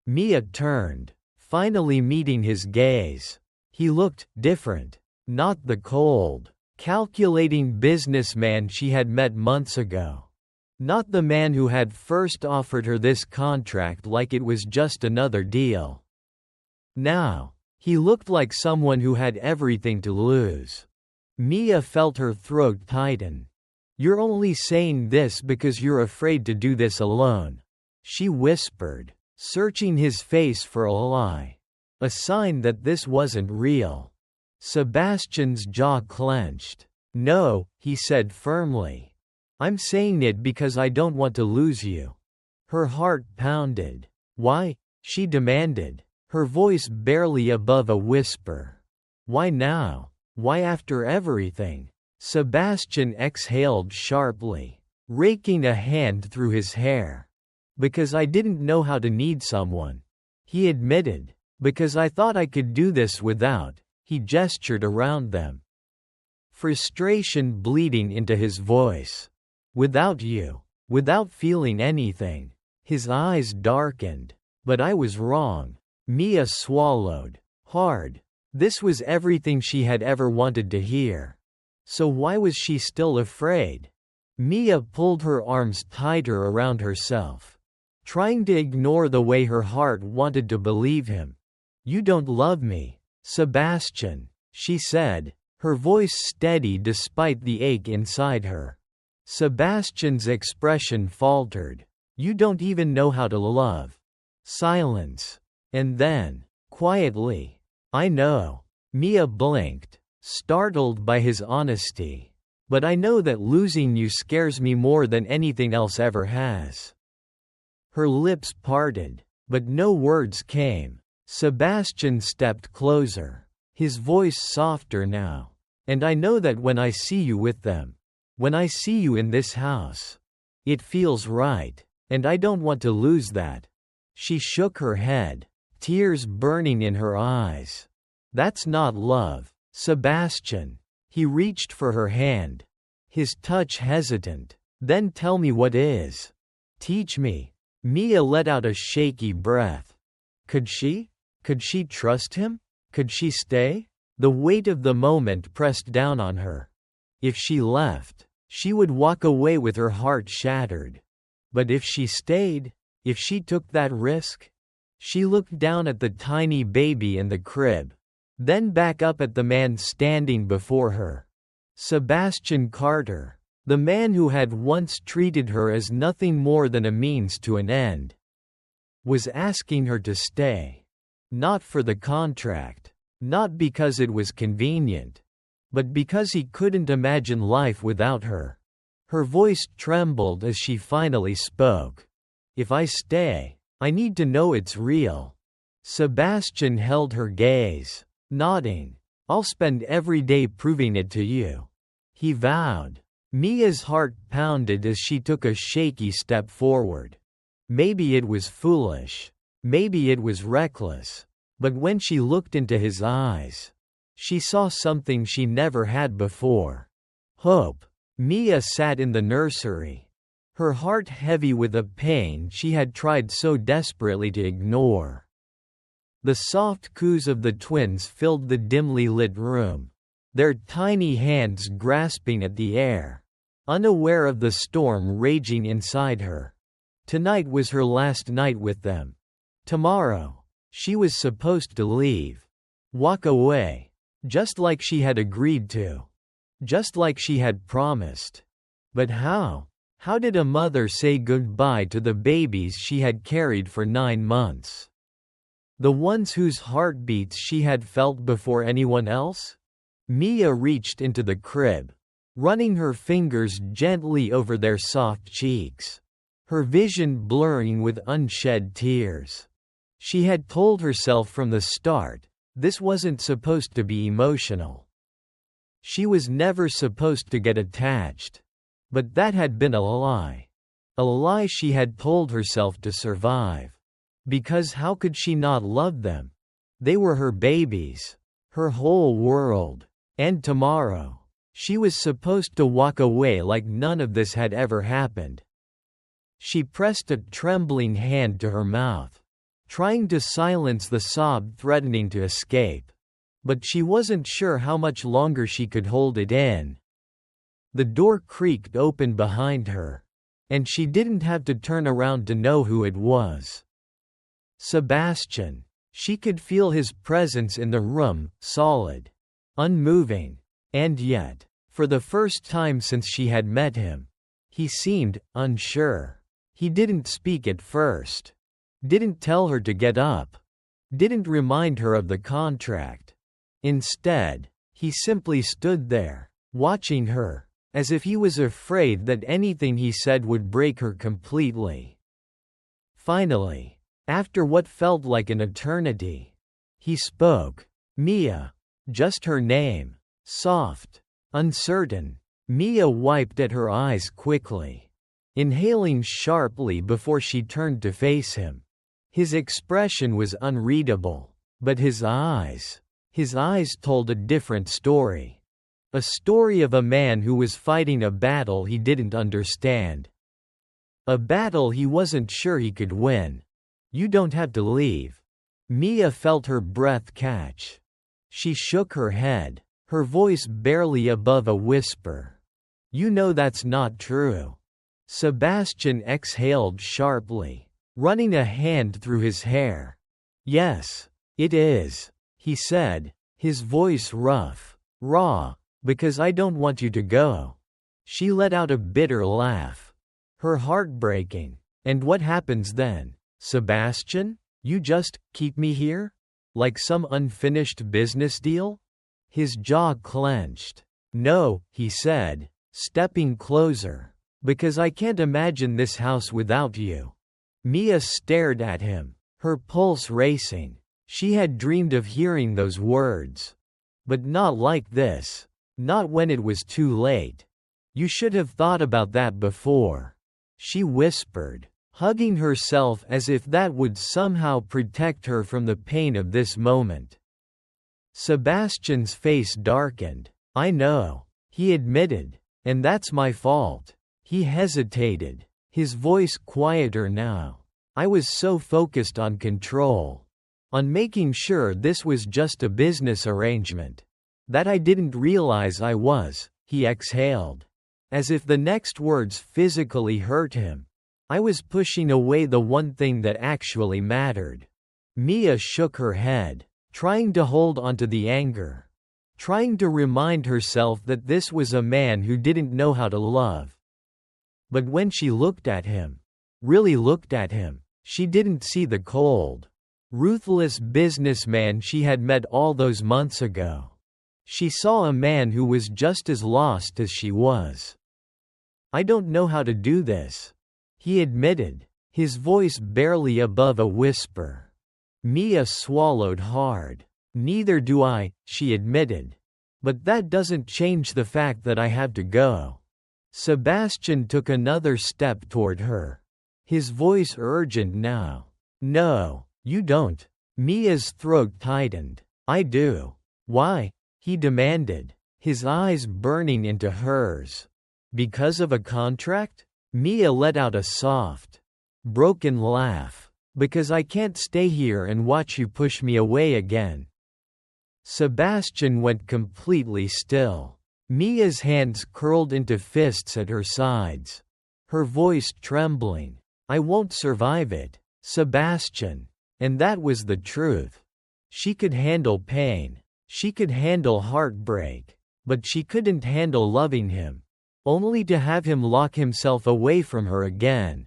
Mia turned, finally meeting his gaze. He looked different. Not the cold, calculating businessman she had met months ago. Not the man who had first offered her this contract like it was just another deal. Now, he looked like someone who had everything to lose. Mia felt her throat tighten. You're only saying this because you're afraid to do this alone, she whispered, searching his face for a lie. A sign that this wasn't real. Sebastian's jaw clenched. No, he said firmly. I'm saying it because I don't want to lose you. Her heart pounded. Why? She demanded, her voice barely above a whisper. Why now? Why after everything? Sebastian exhaled sharply, raking a hand through his hair. Because I didn't know how to need someone, he admitted. Because I thought I could do this without, he gestured around them. Frustration bleeding into his voice. Without you. Without feeling anything. His eyes darkened. But I was wrong. Mia swallowed hard. This was everything she had ever wanted to hear. So why was she still afraid? Mia pulled her arms tighter around herself, trying to ignore the way her heart wanted to believe him. You don't love me, Sebastian, she said, her voice steady despite the ache inside her. Sebastian's expression faltered. You don't even know how to love. Silence. And then, quietly, I know. Mia blinked, startled by his honesty. But I know that losing you scares me more than anything else ever has. Her lips parted, but no words came. Sebastian stepped closer, his voice softer now. And I know that when I see you with them, when I see you in this house, it feels right, and I don't want to lose that." She shook her head, tears burning in her eyes. "That's not love, Sebastian." He reached for her hand, his touch hesitant. "Then tell me what is. Teach me." Mia let out a shaky breath. Could she? Could she trust him? Could she stay? The weight of the moment pressed down on her. If she left, she would walk away with her heart shattered. But if she stayed, if she took that risk? She looked down at the tiny baby in the crib, then back up at the man standing before her. Sebastian Carter, the man who had once treated her as nothing more than a means to an end, was asking her to stay. Not for the contract, not because it was convenient, but because he couldn't imagine life without her. Her voice trembled as she finally spoke. "If I stay, I need to know it's real." Sebastian held her gaze, nodding. "I'll spend every day proving it to you," he vowed. Mia's heart pounded as she took a shaky step forward. Maybe it was foolish, maybe it was reckless, but when she looked into his eyes, she saw something she never had before. Hope. Mia sat in the nursery, her heart heavy with a pain she had tried so desperately to ignore. The soft coos of the twins filled the dimly lit room, their tiny hands grasping at the air, unaware of the storm raging inside her. Tonight was her last night with them. Tomorrow, she was supposed to leave. Walk away. Just like she had agreed to. Just like she had promised. But how? How did a mother say goodbye to the babies she had carried for 9 months? The ones whose heartbeats she had felt before anyone else? Mia reached into the crib, running her fingers gently over their soft cheeks, her vision blurring with unshed tears. She had told herself from the start, this wasn't supposed to be emotional. She was never supposed to get attached. But that had been a lie. A lie she had told herself to survive. Because how could she not love them? They were her babies, her whole world. And tomorrow, she was supposed to walk away like none of this had ever happened. She pressed a trembling hand to her mouth, trying to silence the sob threatening to escape. But she wasn't sure how much longer she could hold it in. The door creaked open behind her, and she didn't have to turn around to know who it was. Sebastian. She could feel his presence in the room, solid, unmoving, and yet, for the first time since she had met him, he seemed unsure. He didn't speak at first, didn't tell her to get up, didn't remind her of the contract. Instead, he simply stood there, watching her, as if he was afraid that anything he said would break her completely. Finally, after what felt like an eternity, he spoke. Mia. Just her name. Soft. Uncertain. Mia wiped at her eyes quickly, inhaling sharply before she turned to face him. His expression was unreadable, but his eyes told a different story. A story of a man who was fighting a battle he didn't understand. A battle he wasn't sure he could win. You don't have to leave. Mia felt her breath catch. She shook her head, her voice barely above a whisper. You know that's not true. Sebastian exhaled sharply, running a hand through his hair. Yes, it is, he said, his voice rough, raw. Because I don't want you to go. She let out a bitter laugh, her heart breaking. And what happens then, Sebastian? You just keep me here? Like some unfinished business deal? His jaw clenched. No, he said, stepping closer. Because I can't imagine this house without you. Mia stared at him, her pulse racing. She had dreamed of hearing those words. But not like this. Not when it was too late. You should have thought about that before, she whispered, hugging herself as if that would somehow protect her from the pain of this moment. Sebastian's face darkened. I know, he admitted, and that's my fault. He hesitated, his voice quieter now. I was so focused on control, on making sure this was just a business arrangement, that I didn't realize I was, he exhaled, as if the next words physically hurt him. I was pushing away the one thing that actually mattered. Mia shook her head, trying to hold onto the anger, trying to remind herself that this was a man who didn't know how to love. But when she looked at him, really looked at him, she didn't see the cold, ruthless businessman she had met all those months ago. She saw a man who was just as lost as she was. I don't know how to do this, he admitted, his voice barely above a whisper. Mia swallowed hard. Neither do I, she admitted. But that doesn't change the fact that I have to go. Sebastian took another step toward her, his voice urgent now. No, you don't. Mia's throat tightened. I do. Why? He demanded, his eyes burning into hers. Because of a contract? Mia let out a soft, broken laugh. Because I can't stay here and watch you push me away again. Sebastian went completely still. Mia's hands curled into fists at her sides, her voice trembling. I won't survive it, Sebastian. And that was the truth. She could handle pain. She could handle heartbreak. But she couldn't handle loving him. Only to have him lock himself away from her again.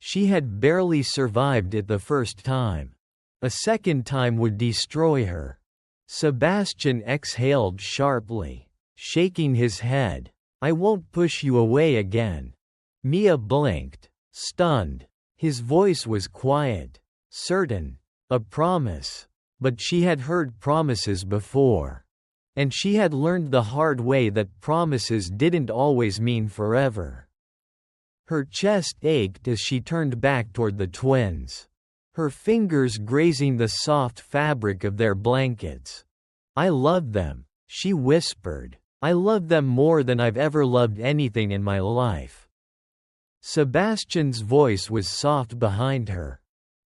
She had barely survived it the first time. A second time would destroy her. Sebastian exhaled sharply, shaking his head. I won't push you away again. Mia blinked, stunned. His voice was quiet, certain, a promise. But she had heard promises before. And she had learned the hard way that promises didn't always mean forever. Her chest ached as she turned back toward the twins, her fingers grazing the soft fabric of their blankets. I love them, she whispered. I love them more than I've ever loved anything in my life. Sebastian's voice was soft behind her.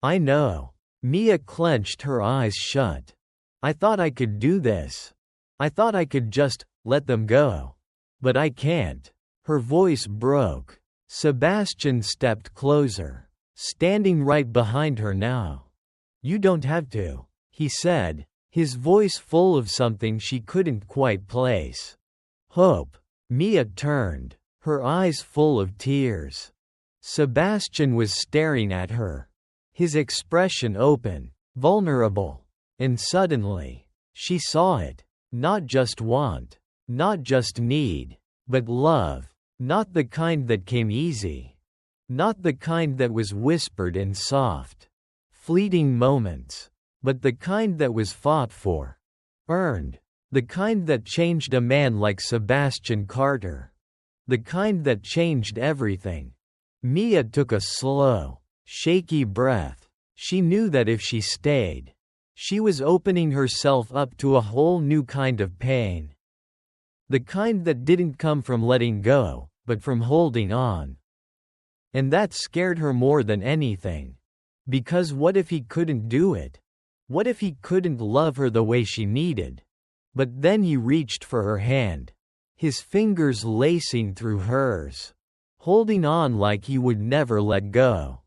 I know. Mia clenched her eyes shut. I thought I could do this. I thought I could just let them go. But I can't. Her voice broke. Sebastian stepped closer, standing right behind her now. You don't have to, he said, his voice full of something she couldn't quite place. Hope. Mia turned, her eyes full of tears. Sebastian was staring at her, his expression open, vulnerable. And suddenly, she saw it. Not just want, not just need, but love. Not the kind that came easy. Not the kind that was whispered in soft, fleeting moments. But the kind that was fought for. Earned. The kind that changed a man like Sebastian Carter. The kind that changed everything. Mia took a slow, shaky breath. She knew that if she stayed, she was opening herself up to a whole new kind of pain. The kind that didn't come from letting go, but from holding on. And that scared her more than anything. Because what if he couldn't do it? What if he couldn't love her the way she needed? But then he reached for her hand, his fingers lacing through hers, holding on like he would never let go.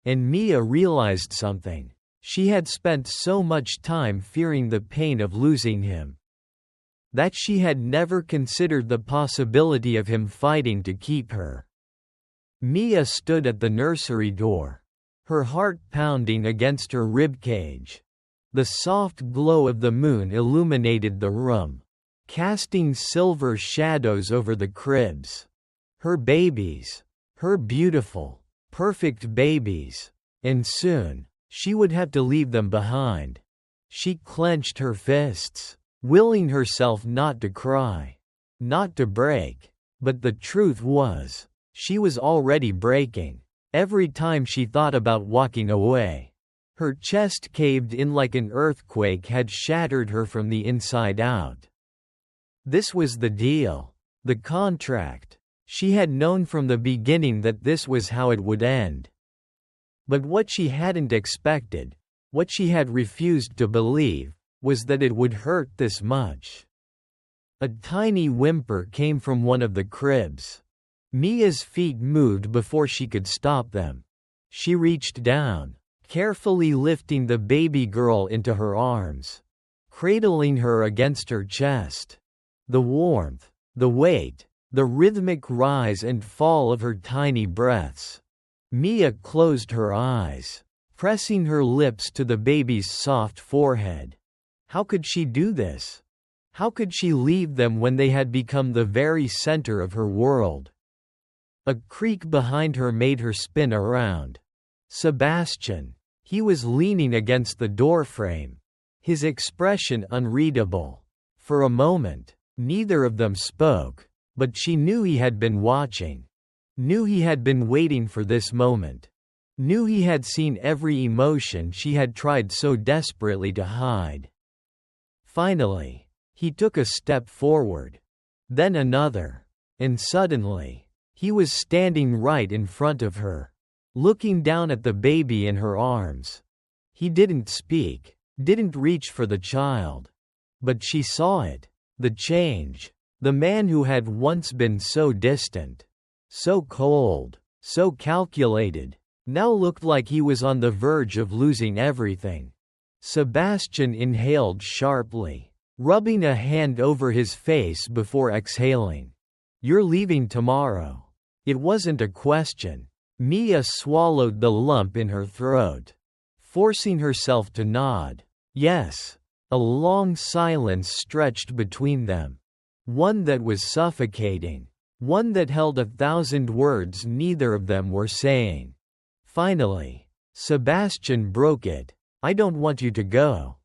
And Mia realized something. She had spent so much time fearing the pain of losing him, that she had never considered the possibility of him fighting to keep her. Mia stood at the nursery door, her heart pounding against her ribcage. The soft glow of the moon illuminated the room, casting silver shadows over the cribs. Her babies. Her beautiful, perfect babies. And soon, she would have to leave them behind. She clenched her fists, willing herself not to cry. not to break. But the truth was, she was already breaking. Every time she thought about walking away, her chest caved in like an earthquake had shattered her from the inside out. This was the deal. The contract. She had known from the beginning that this was how it would end. But what she hadn't expected, what she had refused to believe, was that it would hurt this much. A tiny whimper came from one of the cribs. Mia's feet moved before she could stop them. She reached down, carefully lifting the baby girl into her arms, cradling her against her chest. The warmth, the weight, the rhythmic rise and fall of her tiny breaths. Mia closed her eyes, pressing her lips to the baby's soft forehead. How could she do this? How could she leave them when they had become the very center of her world? A creak behind her made her spin around. Sebastian. He was leaning against the doorframe, his expression unreadable. For a moment, neither of them spoke, but she knew he had been watching. Knew he had been waiting for this moment. Knew he had seen every emotion she had tried so desperately to hide. Finally, he took a step forward. Then another. And suddenly, he was standing right in front of her, looking down at the baby in her arms. He didn't speak, didn't reach for the child. But she saw it. The change. The man who had once been so distant, so cold, so calculated, now looked like he was on the verge of losing everything. Sebastian inhaled sharply, rubbing a hand over his face before exhaling. "You're leaving tomorrow." It wasn't a question. Mia swallowed the lump in her throat, forcing herself to nod. Yes. A long silence stretched between them. One that was suffocating. One that held 1,000 words neither of them were saying. Finally, Sebastian broke it. "I don't want you to go."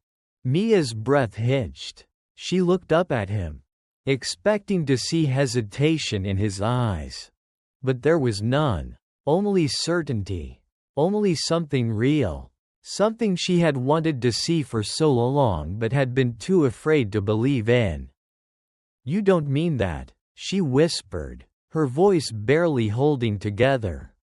Mia's breath hitched. She looked up at him, expecting to see hesitation in his eyes. But there was none. Only certainty. Only something real. Something she had wanted to see for so long but had been too afraid to believe in. "You don't mean that," she whispered, her voice barely holding together.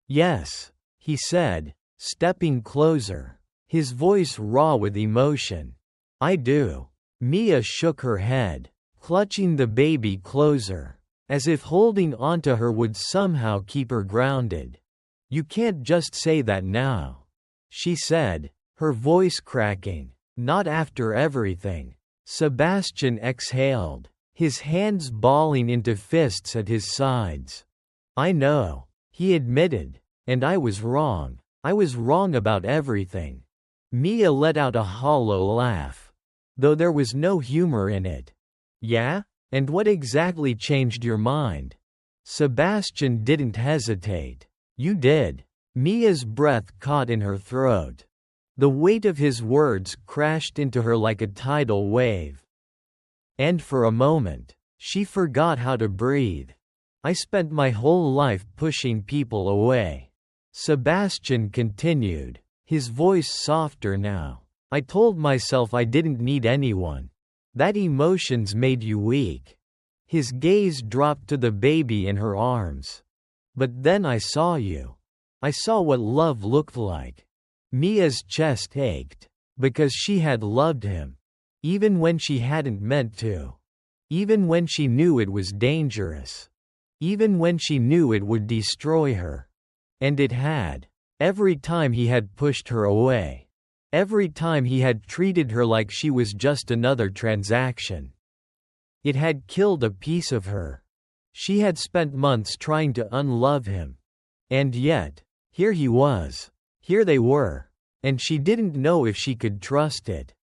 "Yes," he said, stepping closer, his voice raw with emotion. "I do." Mia shook her head, clutching the baby closer, as if holding onto her would somehow keep her grounded. "You can't just say that now," she said, her voice cracking. "Not after everything." Sebastian exhaled, his hands balling into fists at his sides. "I know," he admitted, "and I was wrong. I was wrong about everything." Mia let out a hollow laugh, though there was no humor in it. "Yeah? And what exactly changed your mind?" Sebastian didn't hesitate. "You did." Mia's breath caught in her throat. The weight of his words crashed into her like a tidal wave. And for a moment, she forgot how to breathe. "I spent my whole life pushing people away," Sebastian continued, his voice softer now. "I told myself I didn't need anyone. That emotions made you weak." His gaze dropped to the baby in her arms. "But then I saw you. I saw what love looked like." Mia's chest ached, because she had loved him, even when she hadn't meant to. Even when she knew it was dangerous. Even when she knew it would destroy her. And it had. Every time he had pushed her away. Every time he had treated her like she was just another transaction. It had killed a piece of her. She had spent months trying to unlove him. And yet, here he was. Here they were. And she didn't know if she could trust it.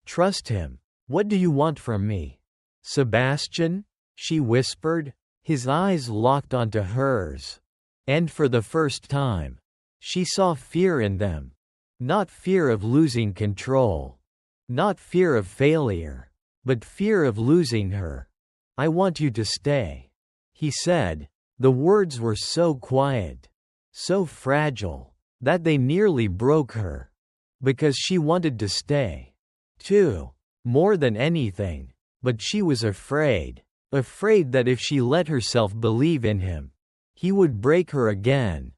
"Trust him. What do you want from me?" "Sebastian?" she whispered, his eyes locked onto hers. And for the first time, she saw fear in them. Not fear of losing control. Not fear of failure. But fear of losing her. I want you to stay," he said. The words were so quiet, so fragile, that they nearly broke her. Because she wanted to stay, too, more than anything. But she was afraid. Afraid that if she let herself believe in him, he would break her again.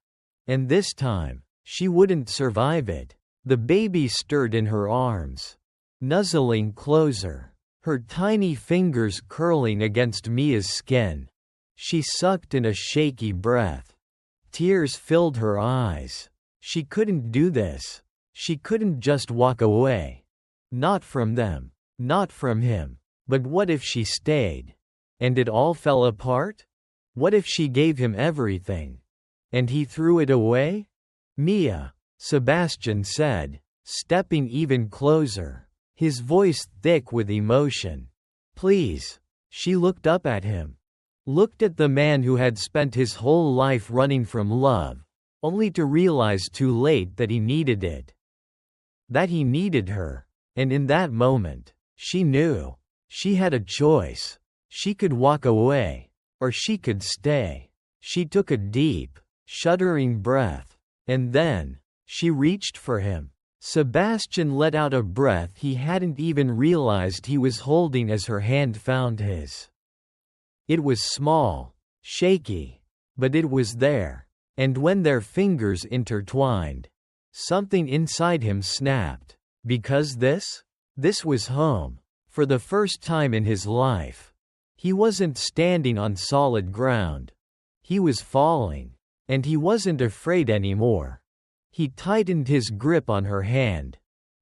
And this time, she wouldn't survive it. The baby stirred in her arms, nuzzling closer, her tiny fingers curling against Mia's skin. She sucked in a shaky breath. Tears filled her eyes. She couldn't do this. She couldn't just walk away. Not from them. Not from him. But what if she stayed? And it all fell apart? What if she gave him everything? And he threw it away? "Mia," Sebastian said, stepping even closer, his voice thick with emotion. "Please." She looked up at him. Looked at the man who had spent his whole life running from love, only to realize too late that he needed it. That he needed her. And in that moment, she knew. She had a choice. She could walk away, or she could stay. She took a deep, shuddering breath, and then, she reached for him. Sebastian let out a breath he hadn't even realized he was holding as her hand found his. It was small, shaky, but it was there. And when their fingers intertwined, something inside him snapped. Because this was home. For the first time in his life, he wasn't standing on solid ground. He was falling. And he wasn't afraid anymore. He tightened his grip on her hand.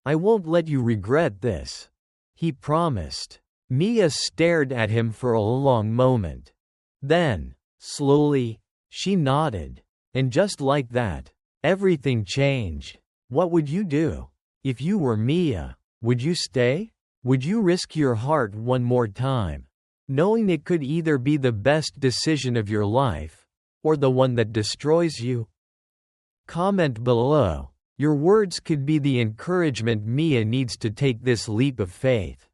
"I won't let you regret this," he promised. Mia stared at him for a long moment. Then, slowly, she nodded. And just like that, everything changed. "What would you do? If you were Mia, would you stay? Would you risk your heart one more time, knowing it could either be the best decision of your life, or the one that destroys you?" Comment below. Your words could be the encouragement Mia needs to take this leap of faith.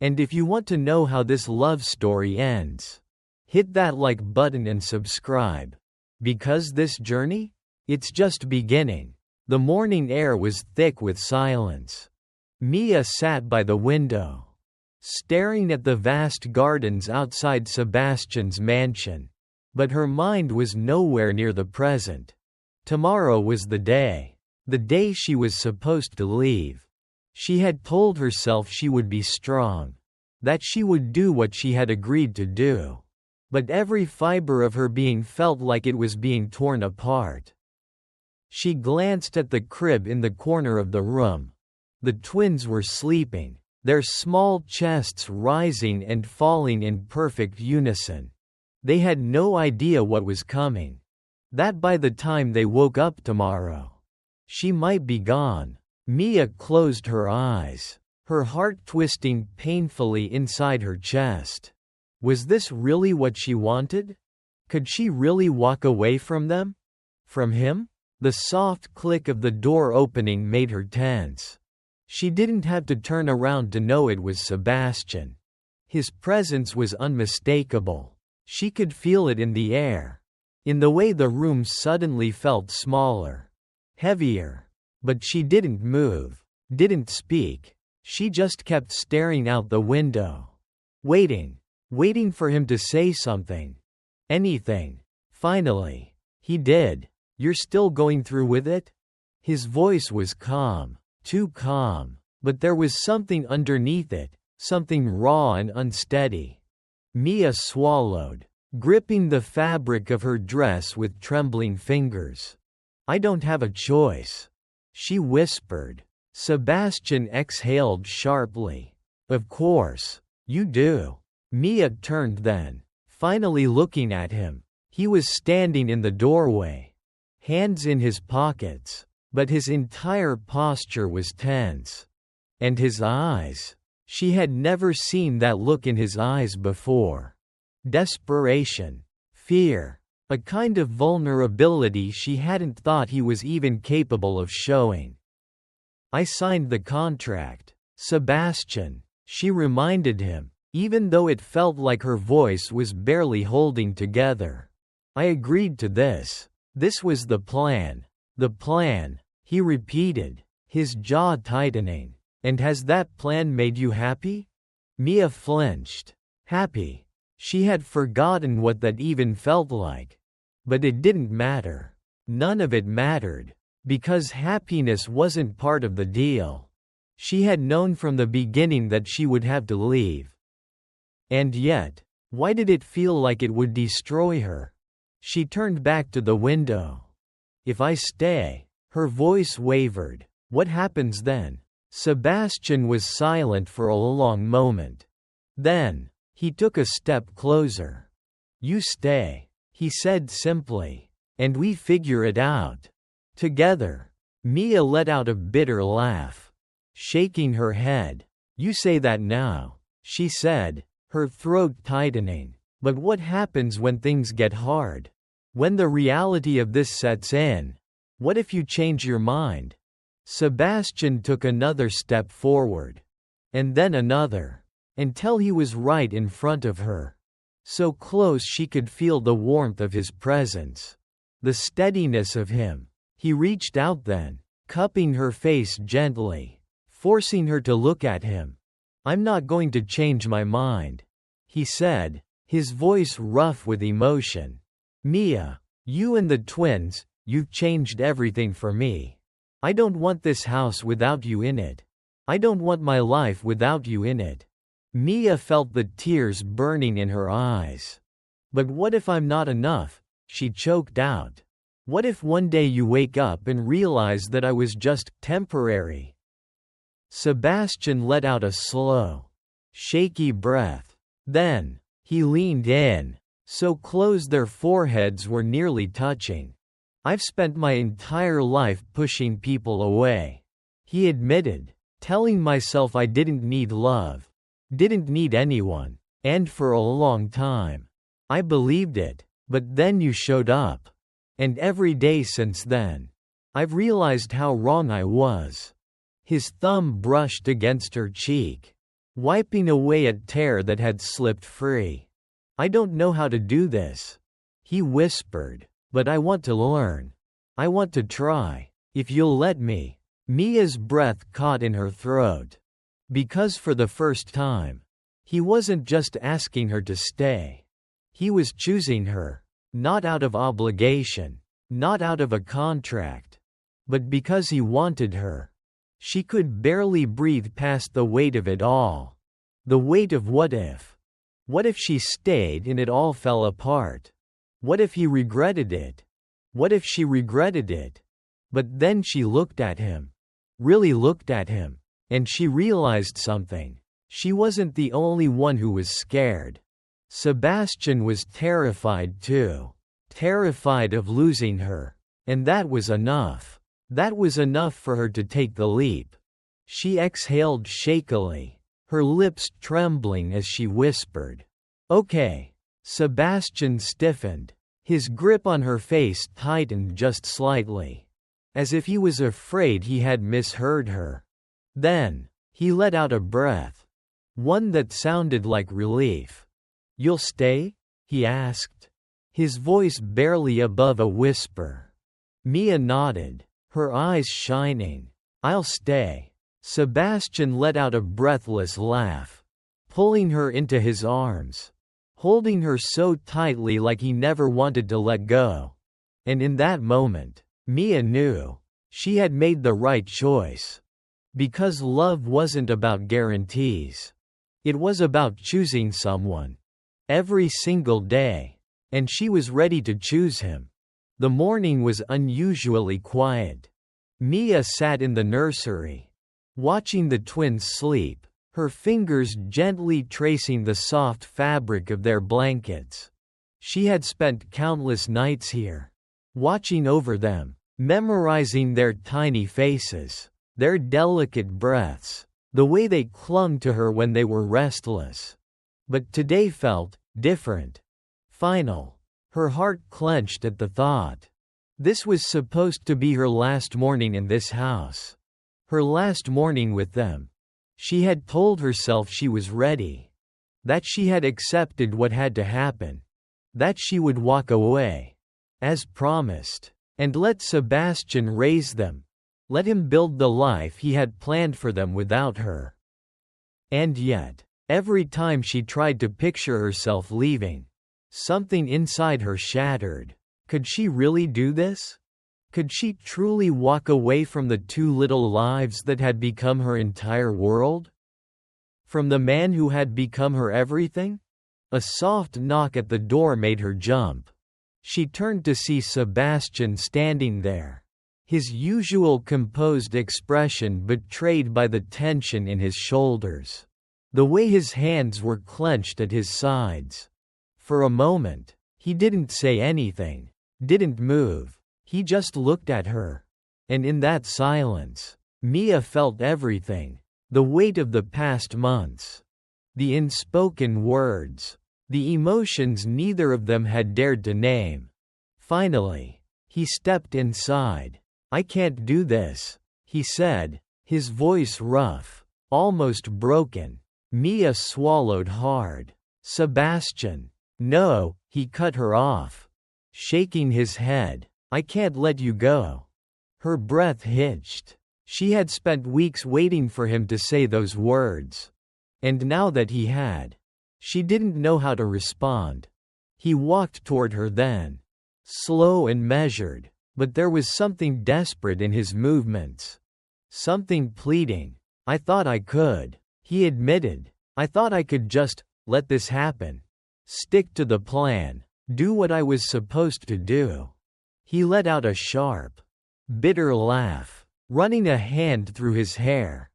And if you want to know how this love story ends, hit that like button and subscribe. Because this journey? It's just beginning. The morning air was thick with silence. Mia sat by the window, staring at the vast gardens outside Sebastian's mansion. But her mind was nowhere near the present. Tomorrow was the day she was supposed to leave. She had told herself she would be strong, that she would do what she had agreed to do. But every fiber of her being felt like it was being torn apart. She glanced at the crib in the corner of the room. The twins were sleeping, their small chests rising and falling in perfect unison. They had no idea what was coming. That by the time they woke up tomorrow, she might be gone. Mia closed her eyes, her heart twisting painfully inside her chest. Was this really what she wanted? Could she really walk away from them? From him? The soft click of the door opening made her tense. She didn't have to turn around to know it was Sebastian. His presence was unmistakable. She could feel it in the air. In the way the room suddenly felt smaller, heavier. But she didn't move, didn't speak. She just kept staring out the window. Waiting for him to say something. Anything. Finally, he did. "You're still going through with it?" His voice was calm, too calm, but there was something underneath it, something raw and unsteady. Mia swallowed, gripping the fabric of her dress with trembling fingers. "I don't have a choice," she whispered. Sebastian exhaled sharply. "Of course, you do." Mia turned then, finally looking at him. He was standing in the doorway, hands in his pockets, but his entire posture was tense. And his eyes. She had never seen that look in his eyes before. Desperation. Fear. A kind of vulnerability she hadn't thought he was even capable of showing. "I signed the contract, Sebastian," she reminded him. even though it felt like her voice was barely holding together. I agreed to this. This was the plan. The plan, he repeated, his jaw tightening. And has that plan made you happy? Mia flinched. Happy. She had forgotten what that even felt like. But it didn't matter. None of it mattered. Because happiness wasn't part of the deal. She had known from the beginning that she would have to leave. And yet, why did it feel like it would destroy her? She turned back to the window. If I stay, her voice wavered. What happens then? Sebastian was silent for a long moment. Then, he took a step closer. You stay, he said simply. And we figure it out. Together. Mia let out a bitter laugh. Shaking her head. You say that now, she said, her throat tightening. But what happens when things get hard? When the reality of this sets in? What if you change your mind? Sebastian took another step forward. And then another. Until he was right in front of her. So close she could feel the warmth of his presence. The steadiness of him. He reached out then, cupping her face gently, forcing her to look at him. I'm not going to change my mind, he said, his voice rough with emotion. Mia, you and the twins, you've changed everything for me. I don't want this house without you in it. I don't want my life without you in it. Mia felt the tears burning in her eyes. But what if I'm not enough? She choked out. What if one day you wake up and realize that I was just temporary? Sebastian let out a slow, shaky breath. Then, he leaned in, so close their foreheads were nearly touching. I've spent my entire life pushing people away, he admitted, telling myself I didn't need love, didn't need anyone, and for a long time. I believed it, but then you showed up. And every day since then, I've realized how wrong I was. His thumb brushed against her cheek, wiping away a tear that had slipped free. I don't know how to do this, he whispered, but I want to learn. I want to try, if you'll let me. Mia's breath caught in her throat. Because for the first time, he wasn't just asking her to stay. He was choosing her. Not out of obligation, not out of a contract, but because he wanted her. She could barely breathe past the weight of it all. The weight of what if? What if she stayed and it all fell apart? What if he regretted it? What if she regretted it? But then she looked at him. Really looked at him. And she realized something. She wasn't the only one who was scared. Sebastian was terrified too. Terrified of losing her. And that was enough. That was enough for her to take the leap. She exhaled shakily, her lips trembling as she whispered, "Okay." Sebastian stiffened. His grip on her face tightened just slightly, as if he was afraid he had misheard her. Then, he let out a breath. One that sounded like relief. "You'll stay?" he asked, his voice barely above a whisper. Mia nodded, her eyes shining. "I'll stay." Sebastian let out a breathless laugh, pulling her into his arms, holding her so tightly like he never wanted to let go. And in that moment, Mia knew she had made the right choice. Because love wasn't about guarantees. It was about choosing someone. Every single day. And she was ready to choose him. The morning was unusually quiet. Mia sat in the nursery, watching the twins sleep, her fingers gently tracing the soft fabric of their blankets. She had spent countless nights here, watching over them, memorizing their tiny faces, their delicate breaths, the way they clung to her when they were restless. But today felt different. Final. Her heart clenched at the thought. This was supposed to be her last morning in this house. Her last morning with them. She had told herself she was ready. That she had accepted what had to happen. That she would walk away. As promised. And let Sebastian raise them. Let him build the life he had planned for them without her. And yet, every time she tried to picture herself leaving, something inside her shattered. Could she really do this? Could she truly walk away from the two little lives that had become her entire world? From the man who had become her everything? A soft knock at the door made her jump. She turned to see Sebastian standing there, his usual composed expression betrayed by the tension in his shoulders, the way his hands were clenched at his sides. For a moment, he didn't say anything, didn't move, he just looked at her. And in that silence, Mia felt everything. The weight of the past months. The unspoken words. The emotions neither of them had dared to name. Finally, he stepped inside. "I can't do this," he said, his voice rough, almost broken. Mia swallowed hard. "Sebastian." "No," he cut her off, shaking his head. "I can't let you go." Her breath hitched. She had spent weeks waiting for him to say those words. And now that he had, she didn't know how to respond. He walked toward her then, slow and measured, but there was something desperate in his movements. Something pleading. "I thought I could," he admitted. "I thought I could just let this happen. Stick to the plan. Do what I was supposed to do." He let out a sharp, bitter laugh, running a hand through his hair.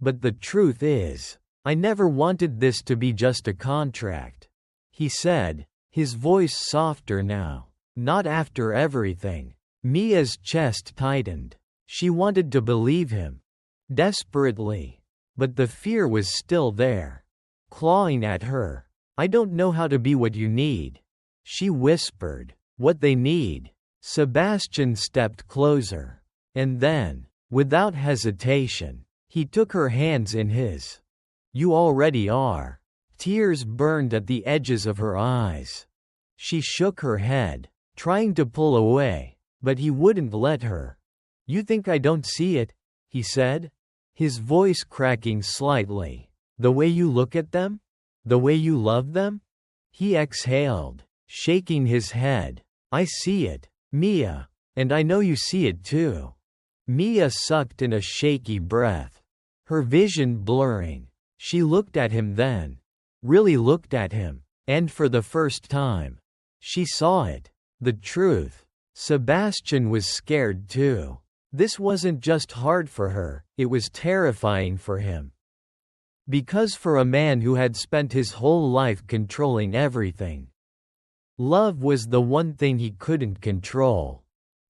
"But the truth is, I never wanted this to be just a contract," he said, his voice softer now. "Not after everything." Mia's chest tightened. She wanted to believe him. Desperately. But the fear was still there. Clawing at her. "I don't know how to be what you need," she whispered. "What they need." Sebastian stepped closer. And then, without hesitation, he took her hands in his. "You already are." Tears burned at the edges of her eyes. She shook her head, trying to pull away, but he wouldn't let her. "You think I don't see it?" he said, his voice cracking slightly. "The way you look at them? The way you love them?" He exhaled, shaking his head. "I see it, Mia. And I know you see it too." Mia sucked in a shaky breath, her vision blurring. She looked at him then. Really looked at him. And for the first time, she saw it. The truth. Sebastian was scared too. This wasn't just hard for her, it was terrifying for him. Because for a man who had spent his whole life controlling everything, love was the one thing he couldn't control.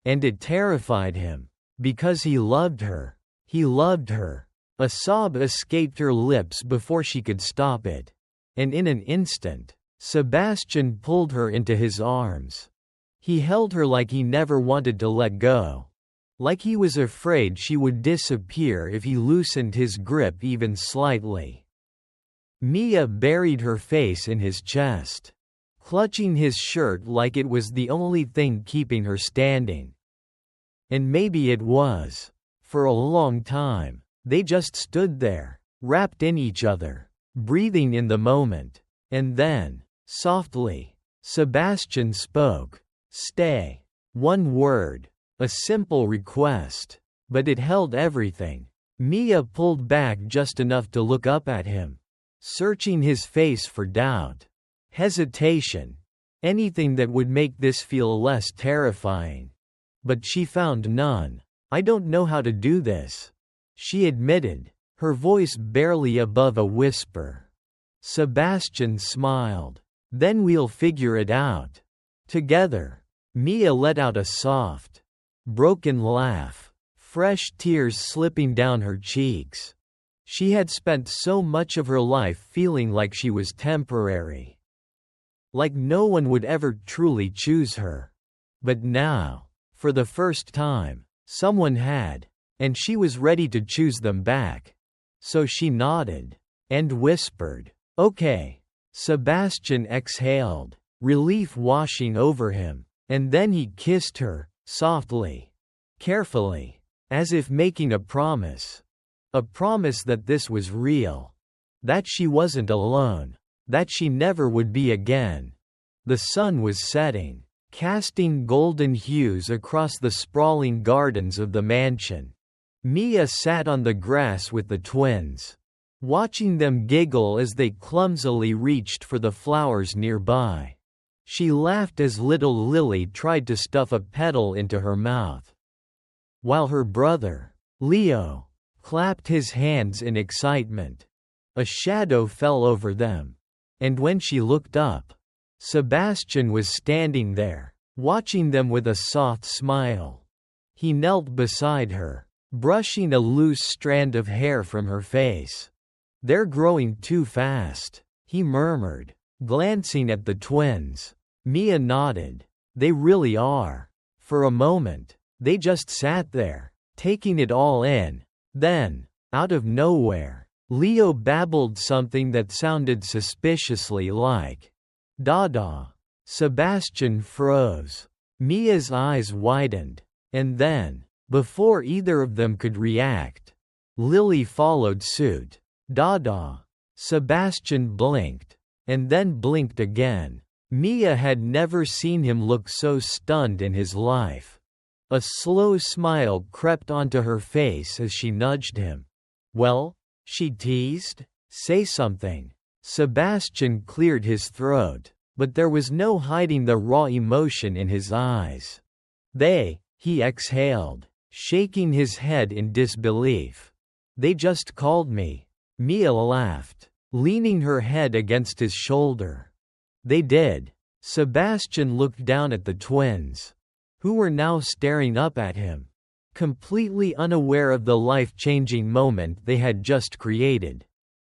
And it terrified him. Because he loved her. He loved her. A sob escaped her lips before she could stop it. And in an instant, Sebastian pulled her into his arms. He held her like he never wanted to let go. Like he was afraid she would disappear if he loosened his grip even slightly. Mia buried her face in his chest, clutching his shirt like it was the only thing keeping her standing. And maybe it was. For a long time, they just stood there, wrapped in each other, breathing in the moment. And then, softly, Sebastian spoke. "Stay." One word. A simple request. But it held everything. Mia pulled back just enough to look up at him, searching his face for doubt, hesitation, anything that would make this feel less terrifying. But she found none. "I don't know how to do this," she admitted, her voice barely above a whisper. Sebastian smiled. "Then we'll figure it out. Together." Mia let out a soft, broken laugh, fresh tears slipping down her cheeks. She had spent so much of her life feeling like she was temporary. Like no one would ever truly choose her. But now, for the first time, someone had, and she was ready to choose them back. So she nodded, and whispered, "Okay." Sebastian exhaled, relief washing over him, and then he kissed her, softly, carefully, as if making a promise. A promise that this was real. That she wasn't alone. That she never would be again. The sun was setting, casting golden hues across the sprawling gardens of the mansion. Mia sat on the grass with the twins, watching them giggle as they clumsily reached for the flowers nearby. She laughed as little Lily tried to stuff a petal into her mouth, while her brother, Leo, clapped his hands in excitement. A shadow fell over them, and when she looked up, Sebastian was standing there, watching them with a soft smile. He knelt beside her, brushing a loose strand of hair from her face. "They're growing too fast," he murmured, glancing at the twins. Mia nodded. "They really are." For a moment, they just sat there, taking it all in. Then, out of nowhere, Leo babbled something that sounded suspiciously like "Dada." Sebastian froze. Mia's eyes widened. And then, before either of them could react, Lily followed suit. "Dada." Sebastian blinked, and then blinked again. Mia had never seen him look so stunned in his life. A slow smile crept onto her face as she nudged him. "Well?" she teased. "Say something." Sebastian cleared his throat, but there was no hiding the raw emotion in his eyes. He exhaled, shaking his head in disbelief. "They just called me." Mia laughed, leaning her head against his shoulder. "They did." Sebastian looked down at the twins, who were now staring up at him, completely unaware of the life-changing moment they had just created.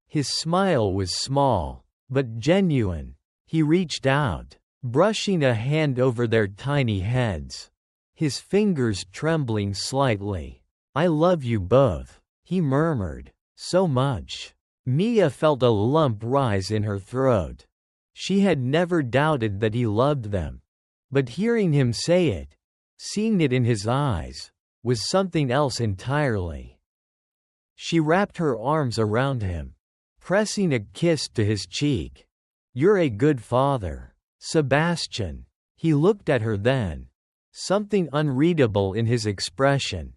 His smile was small, but genuine. He reached out, brushing a hand over their tiny heads, his fingers trembling slightly. "I love you both," he murmured. "So much." Mia felt a lump rise in her throat. She had never doubted that he loved them. But hearing him say it, seeing it in his eyes, was something else entirely. She wrapped her arms around him, pressing a kiss to his cheek. "You're a good father, Sebastian." He looked at her then, something unreadable in his expression.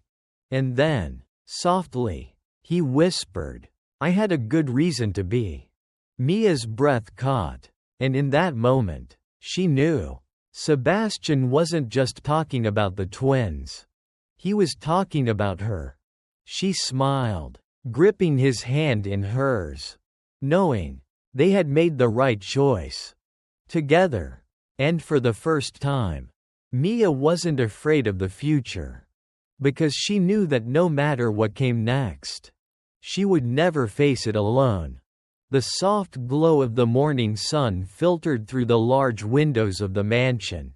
And then, softly, he whispered, "I had a good reason to be." Mia's breath caught, and in that moment, she knew. Sebastian wasn't just talking about the twins. He was talking about her. She smiled, gripping his hand in hers, knowing they had made the right choice. Together. And for the first time, Mia wasn't afraid of the future. Because she knew that no matter what came next, she would never face it alone. The soft glow of the morning sun filtered through the large windows of the mansion,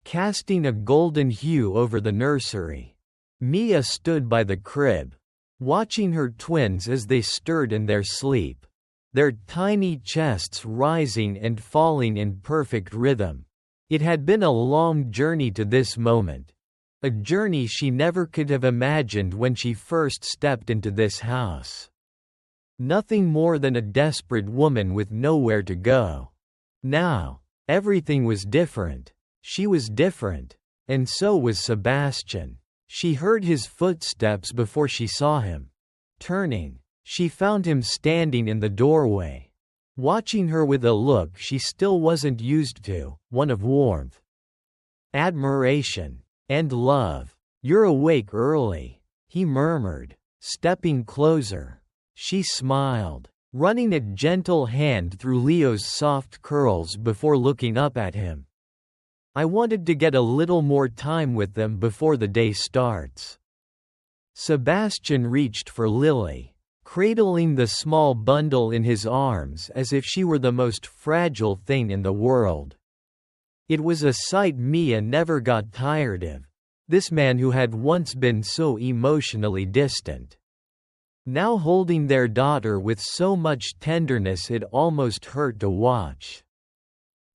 casting a golden hue over the nursery. Mia stood by the crib, watching her twins as they stirred in their sleep, their tiny chests rising and falling in perfect rhythm. It had been a long journey to this moment, a journey she never could have imagined when she first stepped into this house. Nothing more than a desperate woman with nowhere to go. Now, everything was different. She was different. And so was Sebastian. She heard his footsteps before she saw him. Turning, she found him standing in the doorway, watching her with a look she still wasn't used to, one of warmth, admiration, and love. "You're awake early," he murmured, stepping closer. She smiled, running a gentle hand through Leo's soft curls before looking up at him. "I wanted to get a little more time with them before the day starts." Sebastian reached for Lily, cradling the small bundle in his arms as if she were the most fragile thing in the world. It was a sight Mia never got tired of. This man who had once been so emotionally distant, now holding their daughter with so much tenderness it almost hurt to watch.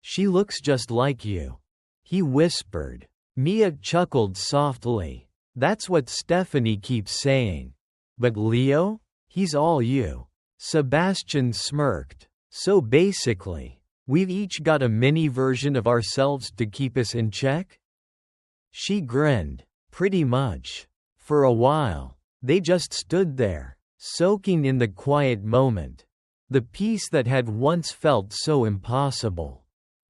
"She looks just like you," he whispered. Mia chuckled softly. "That's what Stephanie keeps saying. But Leo? He's all you." Sebastian smirked. "So basically, we've each got a mini version of ourselves to keep us in check?" She grinned. "Pretty much." For a while, they just stood there, soaking in the quiet moment. The peace that had once felt so impossible.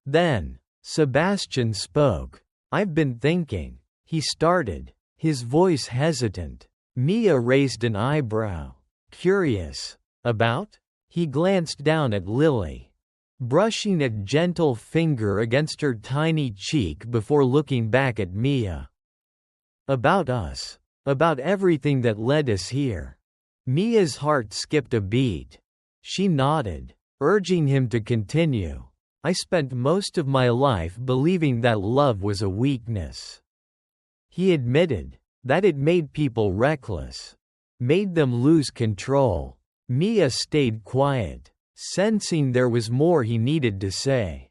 Then, Sebastian spoke. "I've been thinking," he started, his voice hesitant. Mia raised an eyebrow. "Curious. About?" He glanced down at Lily, brushing a gentle finger against her tiny cheek before looking back at Mia. "About us. About everything that led us here." Mia's heart skipped a beat. She nodded, urging him to continue. "I spent most of my life believing that love was a weakness." He admitted that it made people reckless, made them lose control. Mia stayed quiet, sensing there was more he needed to say.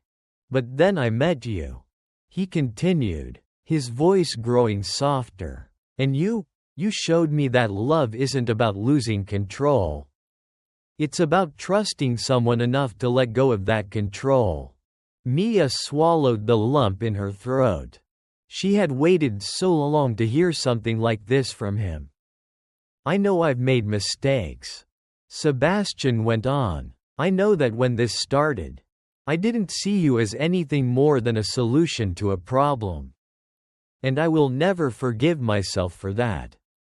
"But then I met you," he continued, his voice growing softer. "And you showed me that love isn't about losing control. It's about trusting someone enough to let go of that control." Mia swallowed the lump in her throat. She had waited so long to hear something like this from him. "I know I've made mistakes," Sebastian went on. "I know that when this started, I didn't see you as anything more than a solution to a problem. And I will never forgive myself for that."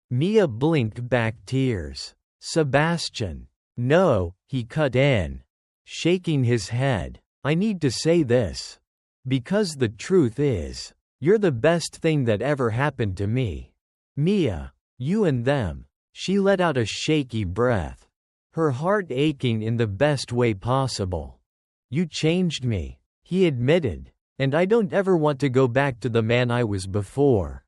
Mia blinked back tears. "Sebastian." "No," he cut in, shaking his head. "I need to say this. Because the truth is, you're the best thing that ever happened to me. Mia, you and them." She let out a shaky breath, her heart aching in the best way possible. "You changed me," he admitted, "and I don't ever want to go back to the man I was before."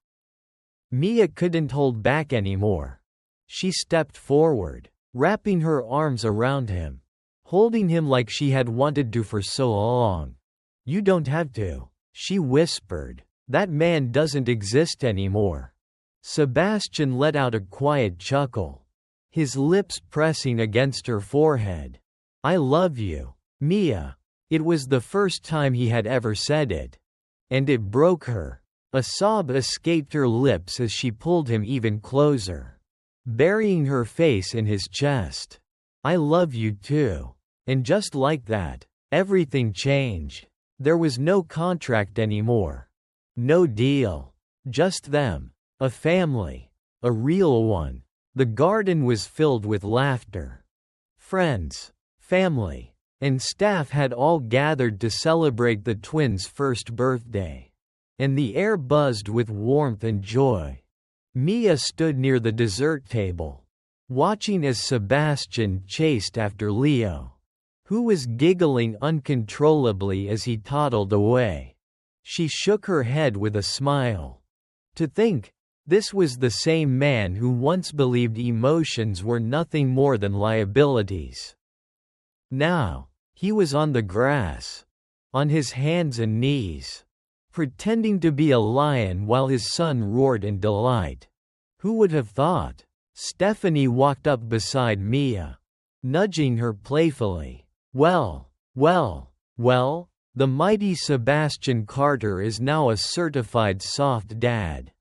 Mia couldn't hold back anymore. She stepped forward, wrapping her arms around him, holding him like she had wanted to for so long. "You don't have to," she whispered. "That man doesn't exist anymore." Sebastian let out a quiet chuckle, his lips pressing against her forehead. "I love you, Mia." It was the first time he had ever said it, and it broke her. A sob escaped her lips as she pulled him even closer, burying her face in his chest. "I love you too." And just like that, everything changed. There was no contract anymore. No deal. Just them. A family. A real one. The garden was filled with laughter. Friends, family, and staff had all gathered to celebrate the twins' first birthday. And the air buzzed with warmth and joy. Mia stood near the dessert table, watching as Sebastian chased after Leo, who was giggling uncontrollably as he toddled away. She shook her head with a smile. To think, this was the same man who once believed emotions were nothing more than liabilities. Now, he was on the grass, on his hands and knees, pretending to be a lion while his son roared in delight. Who would have thought? Stephanie walked up beside Mia, nudging her playfully. Well, the mighty Sebastian Carter is now a certified soft dad."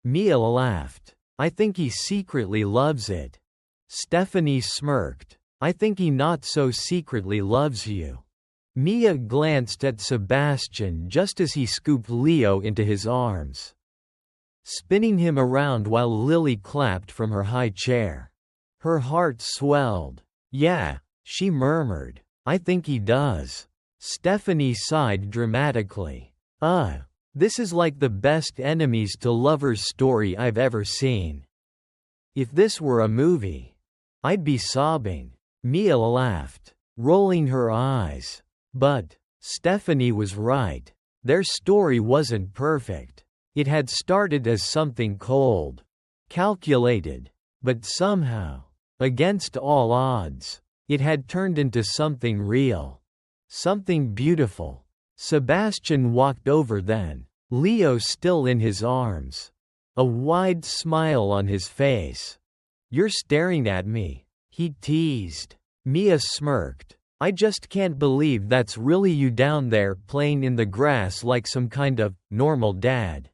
Mia laughed. "I think he secretly loves it." Stephanie smirked. "I think he not so secretly loves you." Mia glanced at Sebastian just as he scooped Leo into his arms, spinning him around while Lily clapped from her high chair. Her heart swelled. "Yeah," she murmured. "I think he does." Stephanie sighed dramatically. This is like the best enemies to lovers story I've ever seen. If this were a movie, I'd be sobbing." Mia laughed, rolling her eyes. But Stephanie was right. Their story wasn't perfect. It had started as something cold, calculated, but somehow, Against all odds, it had turned into something real. Something beautiful. Sebastian walked over then, Leo still in his arms. A wide smile on his face. "You're staring at me," he teased. Mia smirked. "I just can't believe that's really you down there playing in the grass like some kind of normal dad."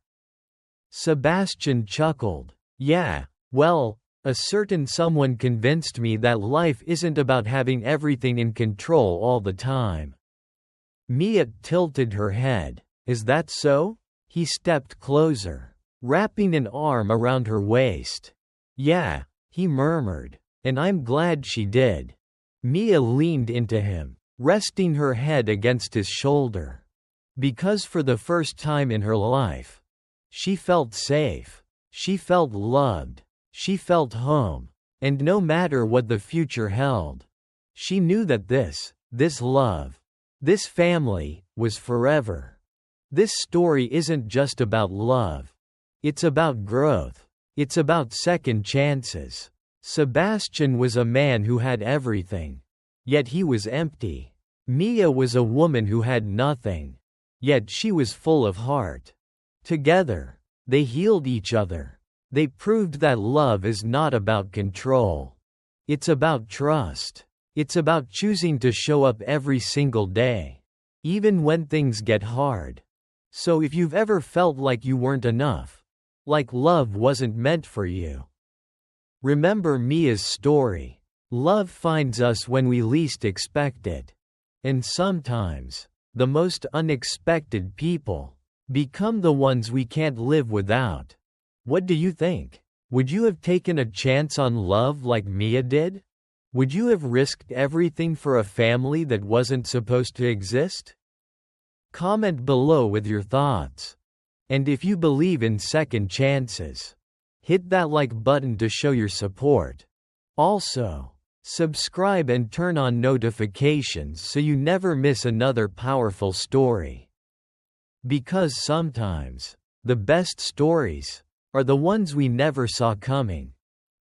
Sebastian chuckled. "Yeah, well, a certain someone convinced me that life isn't about having everything in control all the time." Mia tilted her head. "Is that so?" He stepped closer, wrapping an arm around her waist. "Yeah," he murmured. "And I'm glad she did." Mia leaned into him, resting her head against his shoulder. Because for the first time in her life, she felt safe. She felt loved. She felt home. And no matter what the future held, she knew that this love, this family, was forever. This story isn't just about love. It's about growth. It's about second chances. Sebastian was a man who had everything. Yet he was empty. Mia was a woman who had nothing. Yet she was full of heart. Together, they healed each other. They proved that love is not about control. It's about trust. It's about choosing to show up every single day, even when things get hard. So if you've ever felt like you weren't enough, like love wasn't meant for you, remember Mia's story. Love finds us when we least expect it. And sometimes, the most unexpected people become the ones we can't live without. What do you think? Would you have taken a chance on love like Mia did? Would you have risked everything for a family that wasn't supposed to exist? Comment below with your thoughts. And if you believe in second chances, hit that like button to show your support. Also, subscribe and turn on notifications so you never miss another powerful story. Because sometimes, the best stories are the ones we never saw coming.